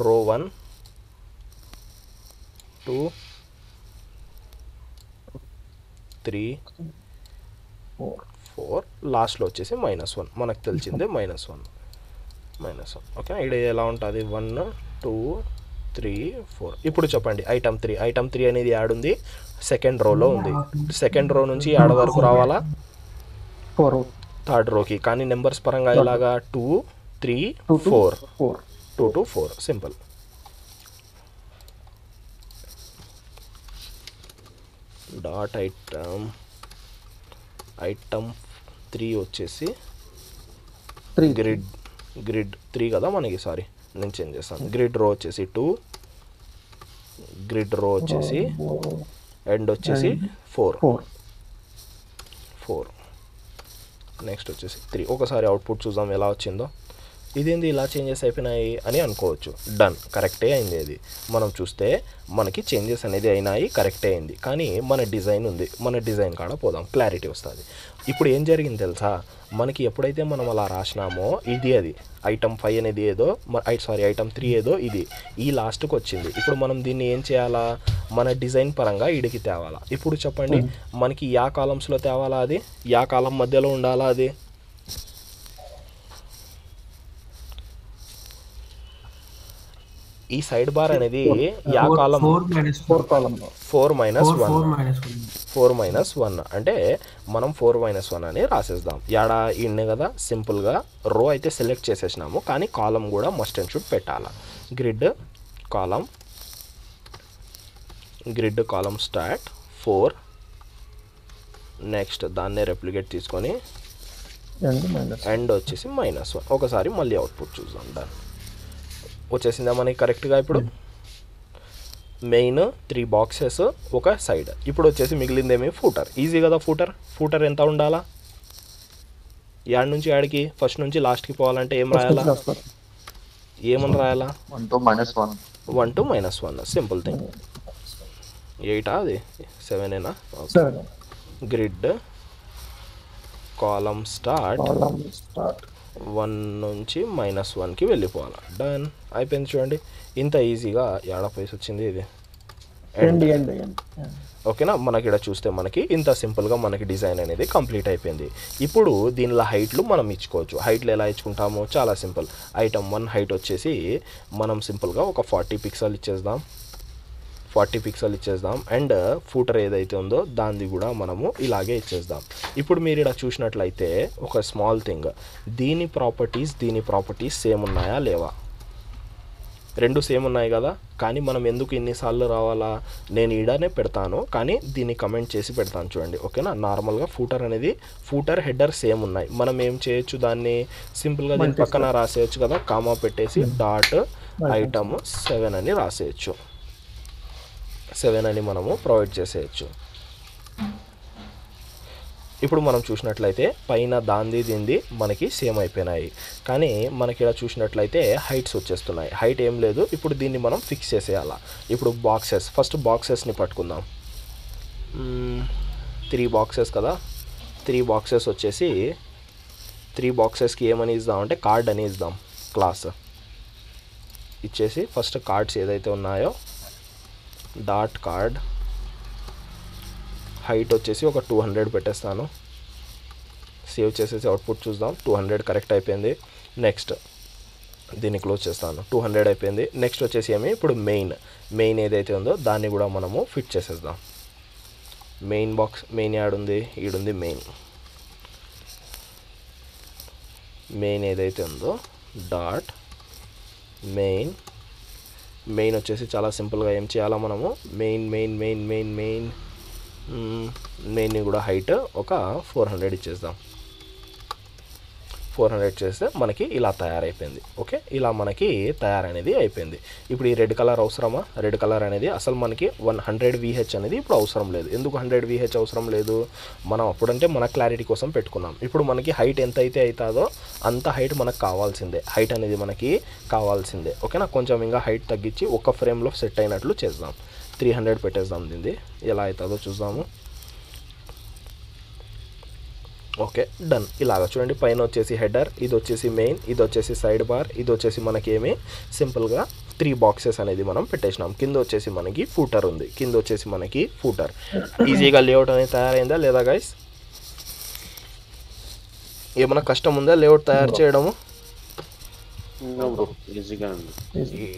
రో 1 2 3 4 లాస్ట్లో వచ్చేసి -1, మనకు తెలిసిందే -1. ఓకే, ఇక్కడ ఎలా ఉంటుంది 1 2 3 4. ఇప్పుడు చెప్పండి ఐటమ్ 3 అనేది యాడ్ ఉంది, సెకండ్ రోలో ఉంది. సెకండ్ రో నుంచి యాడ్ వరకు రావాలా 4. థర్డ్ రోకి, కానీ నెంబర్స్ పరంగా ఇలాగా 2 3 4 2 to 4 సింపుల్. డాట్ ఐటమ్ 3 వచ్చేసి గ్రిడ్ 3 కదా మనకి, సారీ నేను చేంజ్ చేస్తాను. గ్రిడ్ రో వచ్చేసి 2, గ్రిడ్ రో వచ్చేసి ఎండ్ వచ్చేసి 4. నెక్స్ట్ వచ్చేసి 3. ఒకసారి అవుట్పుట్ చూద్దాం ఎలా వచ్చిందో. ఇదేంది ఇలా చేంజెస్ అయిపోయినాయి అని అనుకోవచ్చు. డన్, కరెక్టే అయింది. అది మనం చూస్తే మనకి చేంజెస్ అనేది అయినాయి, కరెక్టే అయింది. కానీ మన డిజైన్ ఉంది, మన డిజైన్ కాడ పోదాం, క్లారిటీ వస్తుంది. ఇప్పుడు ఏం జరిగింది తెలుసా, మనకి ఎప్పుడైతే మనం అలా రాసినామో అది ఐటమ్ 5 అనేది ఏదో ఐటమ్ 3 ఏదో ఇది ఈ లాస్ట్కి వచ్చింది. ఇప్పుడు మనం దీన్ని ఏం చేయాలా, మన డిజైన్ పరంగా ఇడికి తేవాలా. ఇప్పుడు చెప్పండి మనకి యా కాలమ్స్లో తేవాలా, అది యా కాలం మధ్యలో ఉండాలా, అది ఈ సైడ్ బార్ అనేది యా కాలం 4 మైనస్ 1 అంటే మనం 4 - 1 అని రాసేద్దాం. యాడా ఇన్నే కదా, సింపుల్గా రో అయితే సెలెక్ట్ చేసేసినాము, కానీ కాలం కూడా మస్ట్ అండ్ షుడ్ పెట్టాలా. గ్రిడ్ కాలం స్టార్ట్ 4, నెక్స్ట్ దాన్నే రెప్లికేట్ తీసుకొని ఎండ్ వచ్చేసి -1. ఒకసారి మళ్ళీ అవుట్పుట్ చూద్దాం. డన్, వచ్చేసిందా మనకి కరెక్ట్గా. ఇప్పుడు మెయిన్ 3 బాక్సెస్ ఒక సైడ్. ఇప్పుడు వచ్చేసి మిగిలిందేమి ఫూటర్. ఈజీ కదా, ఫూటర్ ఎంత ఉండాలా, యాడ్ నుంచి యాడ్కి ఫస్ట్ నుంచి లాస్ట్కి పోవాలంటే ఏం రాయాలా, ఏమని రాయాలా 1 to -1. Simple thing. 8 అది 7 గ్రిడ్ కాలం స్టార్ట్ 1 నుంచి -1కి వెళ్ళిపోవాలి. డన్, అయిపోయింది. చూడండి ఇంత ఈజీగా యాడ ప్లేస్ వచ్చింది ఇది. ఓకేనా, మనకి ఇక్కడ చూస్తే మనకి ఇంత సింపుల్గా మనకి డిజైన్ అనేది కంప్లీట్ అయిపోయింది. ఇప్పుడు దీనిలో హైట్లు మనం ఇచ్చుకోవచ్చు. హైట్లు ఎలా ఇచ్చుకుంటామో చాలా సింపుల్. ఐటమ్ 1 హైట్ వచ్చేసి మనం సింపుల్గా ఒక 40 పిక్సెల్ ఇచ్చేద్దాం. అండ్ ఫూటర్ ఏదైతే ఉందో దాన్ని కూడా మనము ఇలాగే ఇచ్చేద్దాం. ఇప్పుడు మీరు ఇక్కడ చూసినట్లయితే ఒక స్మాల్ థింగ్, దీని ప్రాపర్టీస్ సేమ్ ఉన్నాయా లేవా, రెండు సేమ్ ఉన్నాయి కదా. కానీ మనం ఎందుకు ఇన్నిసార్లు రావాలా, నేను ఈడనే పెడతాను కానీ దీన్ని కమెంట్ చేసి పెడతాను చూడండి. ఓకేనా, నార్మల్గా ఫూటర్ హెడర్ సేమ్ ఉన్నాయి. మనం ఏం చేయొచ్చు, దాన్ని సింపుల్గా దీని పక్కన రాసేయచ్చు కదా, కామా పెట్టేసి డాట్ ఐటమ్ 7 అని రాసేయచ్చు. 7 అని మనము ప్రొవైడ్ చేసేయచ్చు. ఇప్పుడు మనం చూసినట్లయితే పైన దీంది మనకి సేమ్ అయిపోయినాయి, కానీ మనకి ఇక్కడ చూసినట్లయితే హైట్స్ వచ్చేస్తున్నాయి. హైట్ ఏం లేదు, ఇప్పుడు దీన్ని మనం ఫిక్స్ చేసేయాలా. ఇప్పుడు ఫస్ట్ బాక్సెస్ని పట్టుకుందాం. 3 బాక్సెస్ కదా, 3 బాక్సెస్ వచ్చేసి 3 బాక్సెస్కి ఏమని ఇద్దామంటే కార్డ్ అని ఇద్దాం. క్లాస్ ఇచ్చేసి ఫస్ట్ కార్డ్స్ ఏదైతే ఉన్నాయో డాట్ కార్డ్ హైట్ వచ్చేసి ఒక 200 పెట్టేస్తాను. సేవ్ చేసేసి అవుట్పుట్ చూద్దాం. 200 కరెక్ట్ అయిపోయింది. నెక్స్ట్ దీన్ని క్లోజ్ చేస్తాను. 200 అయిపోయింది. నెక్స్ట్ వచ్చేసి ఏమి ఇప్పుడు మెయిన్ ఏదైతే ఉందో దాన్ని కూడా మనము ఫిట్ చేసేద్దాం. మెయిన్ బాక్స్ మెయిన్ యాడుంది, ఈడుంది మెయిన్ ఏదైతే ఉందో డాట్ మెయిన్ వచ్చేసి చాలా సింపుల్గా ఏం చేయాలా మనము మెయిన్ని కూడా హైట్ ఒక 400 ఇచ్చేద్దాం. 400 చేస్తే మనకి ఇలా తయారైపోయింది. ఓకే, ఇలా మనకి తయారనేది అయిపోయింది. ఇప్పుడు ఈ రెడ్ కలర్ అవసరమా? రెడ్ కలర్ అనేది అసలు మనకి 100 VH అనేది ఇప్పుడు అవసరం లేదు. ఎందుకు 100 VH అవసరం లేదు? మనం అప్పుడంటే మన క్లారిటీ కోసం పెట్టుకున్నాం. ఇప్పుడు మనకి హైట్ ఎంత అయితే అవుతుందో అంత హైట్ మనకు కావాల్సిందే. హైట్ అనేది మనకి కావాల్సిందే. ఓకేనా, కొంచెం ఇంకా హైట్ తగ్గించి ఒక ఫ్రేమ్లో సెట్ అయినట్లు చేద్దాం. 300 పెట్టేద్దాం. దీన్ని ఎలా అవుతుందో చూద్దాము. Okay, done. ఇలాగ చూడండి, పైన వచ్చేసి హెడర్, ఇది వచ్చేసి మెయిన్, ఇది వచ్చేసి సైడ్ బార్, ఇది వచ్చేసి మనకి ఏమి సింపుల్గా 3 బాక్సెస్ అనేది మనం పెట్టేసినాం. కింద వచ్చేసి మనకి ఫూటర్ ఉంది. ఈజీగా లేఅవుట్ అనేది తయారైందా లేదా గైస్? ఏమైనా కష్టం ఉందా లేఅవుట్ తయారు చేయడము?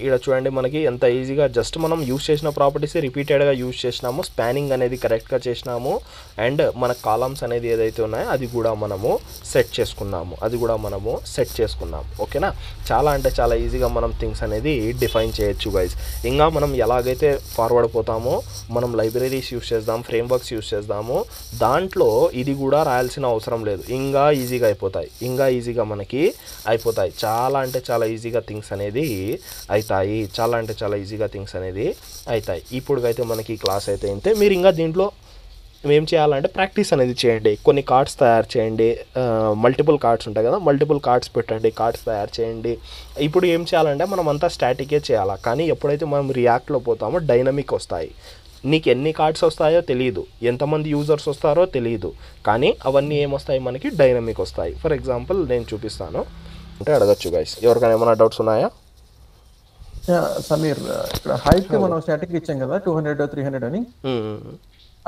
ఇక్కడ చూడండి మనకి ఎంత ఈజీగా జస్ట్ మనం యూజ్ చేసిన ప్రాపర్టీస్ రిపీటెడ్గా యూజ్ చేసినాము. స్పానింగ్ అనేది కరెక్ట్గా చేసినాము. అండ్ మన కాలమ్స్ అనేది ఏదైతే ఉన్నాయో అది కూడా మనము సెట్ చేసుకున్నాము. ఓకేనా, చాలా అంటే చాలా ఈజీగా మనం థింగ్స్ అనేది డిఫైన్ చేయొచ్చు గైస్. ఇంకా మనం ఎలాగైతే ఫార్వర్డ్ పోతామో మనం లైబ్రరీస్ యూజ్ చేద్దాం, ఫ్రేమ్వర్క్స్ యూజ్ చేద్దాము. దాంట్లో ఇది కూడా రాయాల్సిన అవసరం లేదు. ఇంకా ఈజీగా అయిపోతాయి. చాలా అంటే చాలా ఈజీగా థింగ్స్ అనేది అవుతాయి. ఇప్పుడుకైతే మనకి క్లాస్ అయితే ఇంతే. మీరు ఇంకా దీంట్లో ఏం చేయాలంటే ప్రాక్టీస్ అనేది చేయండి. కొన్ని కార్డ్స్ తయారు చేయండి. మల్టిపుల్ కార్డ్స్ ఉంటాయి కదా, మల్టిపుల్ కార్డ్స్ పెట్టండి, కార్డ్స్ తయారు చేయండి. ఇప్పుడు ఏం చేయాలంటే మనం అంతా స్టాటికే చేయాలి. కానీ ఎప్పుడైతే మనం రియాక్ట్లో పోతామో డైనమిక్ వస్తాయి. నీకు ఎన్ని కార్డ్స్ వస్తాయో తెలియదు, ఎంతమంది యూజర్స్ వస్తారో తెలియదు, కానీ అవన్నీ ఏమొస్తాయి మనకి డైనమిక్ వస్తాయి. ఫర్ ఎగ్జాంపుల్ నేను చూపిస్తాను అంటే అడగచ్చు గైస్. ఎవరికైనా ఏమైనా డౌట్స్ ఉన్నాయా? సమీర్, ఇక్కడ హైట్ మనం స్టాటిక్ ఇచ్చాం కదా 200 300 అని.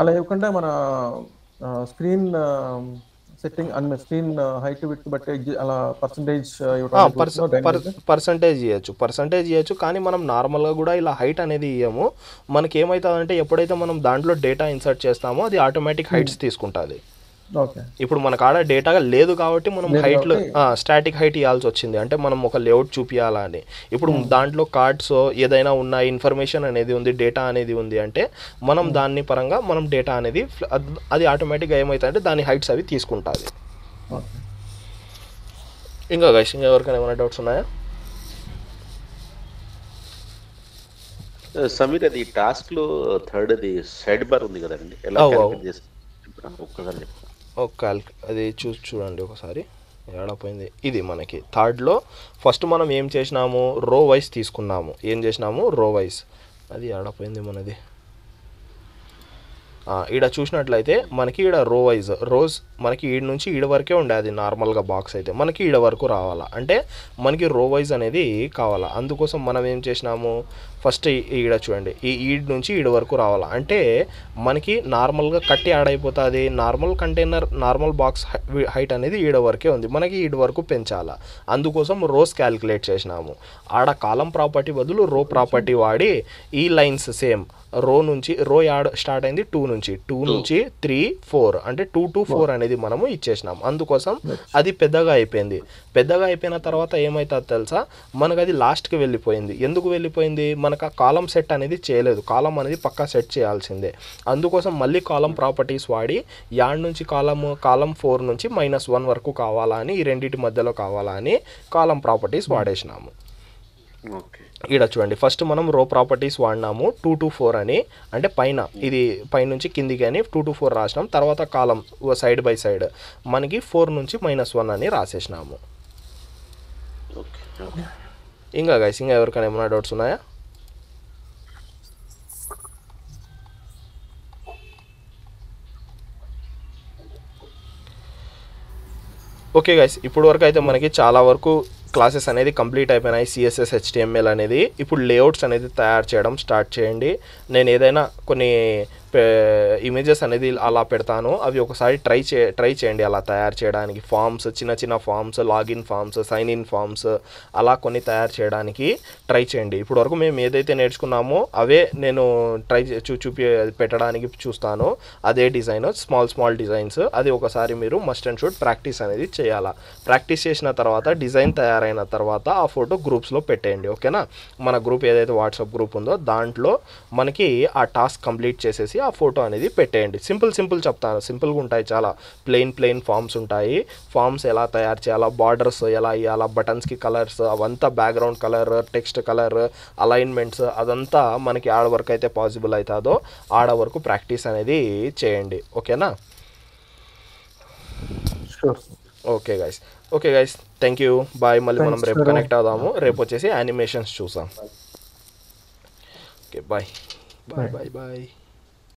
అలా ఇవ్వకుండా మన స్క్రీన్ సెట్టింగ్ అన్న స్క్రీన్ హైట్ విడ్త్ బట్టి అలా పర్సంటేజ్ ఇవ్వచ్చు. కానీ మనం నార్మల్గా కూడా ఇలా హైట్ అనేది ఇవ్వము. మనకి ఏమవుతుందంటే ఎప్పుడైతే మనం దాంట్లో డేటా ఇన్సర్ట్ చేస్తామో అది ఆటోమేటిక్ హైట్స్ తీసుకుంటుంది. ఇప్పుడు మనకు ఆడ డేటా లేదు కాబట్టి మనం హైట్లో స్టాటిక్ హైట్ ఇవ్వాల్సి వచ్చింది. అంటే మనం ఒక లేఅవుట్ చూపించాలా అని. ఇప్పుడు దాంట్లో కార్డ్స్ ఏదైనా ఉన్న ఇన్ఫర్మేషన్ అనేది ఉంది, డేటా అనేది ఉంది అంటే మనం దాన్ని పరంగా మనం డేటా అనేది అది ఆటోమేటిక్గా ఏమవుతుందంటే దాని హైట్స్ అవి తీసుకుంటుంది. ఇంకా గైస్, ఇంకా ఎవరికైనా ఏమైనా డౌట్స్ ఉన్నాయా? సమీర్, అది టాస్క్ లో థర్డ్ అది సైడ్ బార్ ఉంది కదండి, ఎలా క్యాలిక్యులేట్ చేస్తారు ఒక్కసారి? అది చూడండి ఒకసారి. ఏడపోయింది ఇది మనకి థర్డ్లో. ఫస్ట్ మనం ఏం చేసినాము, రో వైజ్ తీసుకున్నాము. అది ఏడపోయింది మనది. ఈడ చూసినట్లయితే మనకి ఈడ రోజ్ మనకి ఈడ నుంచి ఈడ వరకే ఉండే. అది నార్మల్గా బాక్స్ అయితే మనకి ఈడ వరకు రావాలా అంటే మనకి రో వైజ్ అనేది కావాలా. అందుకోసం మనం ఏం చేసినాము, ఫస్ట్ ఈడ చూడండి, ఈ ఈడ్ నుంచి ఈడ వరకు రావాలా అంటే మనకి నార్మల్గా కట్టి యాడ్ అయిపోతుంది. Normal container normal box height అనేది ఈడ వరకే ఉంది, మనకి ఈడ వరకు పెంచాలా. అందుకోసం రోస్ క్యాలిక్యులేట్ చేసినాము. ఆడ కాలం ప్రాపర్టీ బదులు రో ప్రాపర్టీ వాడి ఈ లైన్స్ సేమ్ రో యాడ్ స్టార్ట్ అయింది 2 నుంచి 3 4 అంటే 2 to 4 అనేది మనము ఇచ్చేసినాం. అందుకోసం అది పెద్దగా అయిపోయిన తర్వాత ఏమవుతుంది తెలుసా, మనకు అది లాస్ట్కి వెళ్ళిపోయింది. ఎందుకు వెళ్ళిపోయింది, మనకు ఆ కాలం సెట్ అనేది చేయలేదు. కాలం అనేది పక్కా సెట్ చేయాల్సిందే. అందుకోసం మళ్ళీ కాలం ప్రాపర్టీస్ వాడి యాడ్ నుంచి కాలం 4 నుంచి -1 వరకు కావాలా అని, ఈ రెండింటి మధ్యలో కావాలా అని కాలం ప్రాపర్టీస్ వాడేసినాము. ఇక్కడ చూడండి, ఫస్ట్ మనం రో ప్రాపర్టీస్ వాడినాము 2 to 4 అని, అంటే ఇది పైనుంచి కిందికి అని 2 to 4 రాసినాం. తర్వాత కాలం సైడ్ బై సైడ్ మనకి 4 నుంచి -1 అని రాసేసినాము. ఇంకా గైస్, ఇంకా ఎవరికైనా ఏమైనా డౌట్స్ ఉన్నాయా? ఓకే గైస్, ఇప్పుడు వరకు అయితే మనకి చాలా వరకు క్లాసెస్ అనేది కంప్లీట్ అయిపోయినాయి. CSS HTML అనేది. ఇప్పుడు లేఅవుట్స్ అనేది తయారు చేయడం స్టార్ట్ చేయండి. నేను ఏదైనా కొన్ని ఇమేజెస్ అనేది అలా పెడతాను. అవి ఒకసారి ట్రై చేయండి అలా తయారు చేయడానికి. ఫామ్స్, చిన్న చిన్న forms, login forms, sign in forms అలా కొన్ని తయారు చేయడానికి ట్రై చేయండి. ఇప్పుడు వరకు మేము ఏదైతే నేర్చుకున్నామో అవే నేను పెట్టడానికి చూస్తాను. అదే డిజైన్, స్మాల్ డిజైన్స్, అది ఒకసారి మీరు మస్ట్ అండ్ షుడ్ ప్రాక్టీస్ అనేది చేయాలా. ప్రాక్టీస్ చేసిన తర్వాత డిజైన్ తయారైన తర్వాత ఆ ఫోటో గ్రూప్స్లో పెట్టేయండి. ఓకేనా? మన గ్రూప్ ఏదైతే వాట్సాప్ గ్రూప్ ఉందో దాంట్లో మనకి ఆ టాస్క్ కంప్లీట్ చేసేసి ఆ ఫోటో అనేది పెట్టేయండి. సింపుల్ చెప్తాను, సింపుల్గా ఉంటాయి. చాలా ప్లెయిన్ ఫామ్స్ ఉంటాయి. ఫామ్స్ ఎలా తయారు చేయాలా, బార్డర్స్ ఎలా ఇవ్వాలా, బటన్స్కి కలర్స్, అవంతా background colour, text colour, alignments, అదంతా మనకి ఆడ వరకు అయితే పాసిబుల్ అవుతుందో ఆడ వరకు ప్రాక్టీస్ అనేది చేయండి. ఓకేనా? Okay guys, thank you, bye. మళ్ళీ మనం రేపు కనెక్ట్ అవుదాము. రేపు వచ్చేసి యానిమేషన్స్ చూసాం. Okay, bye.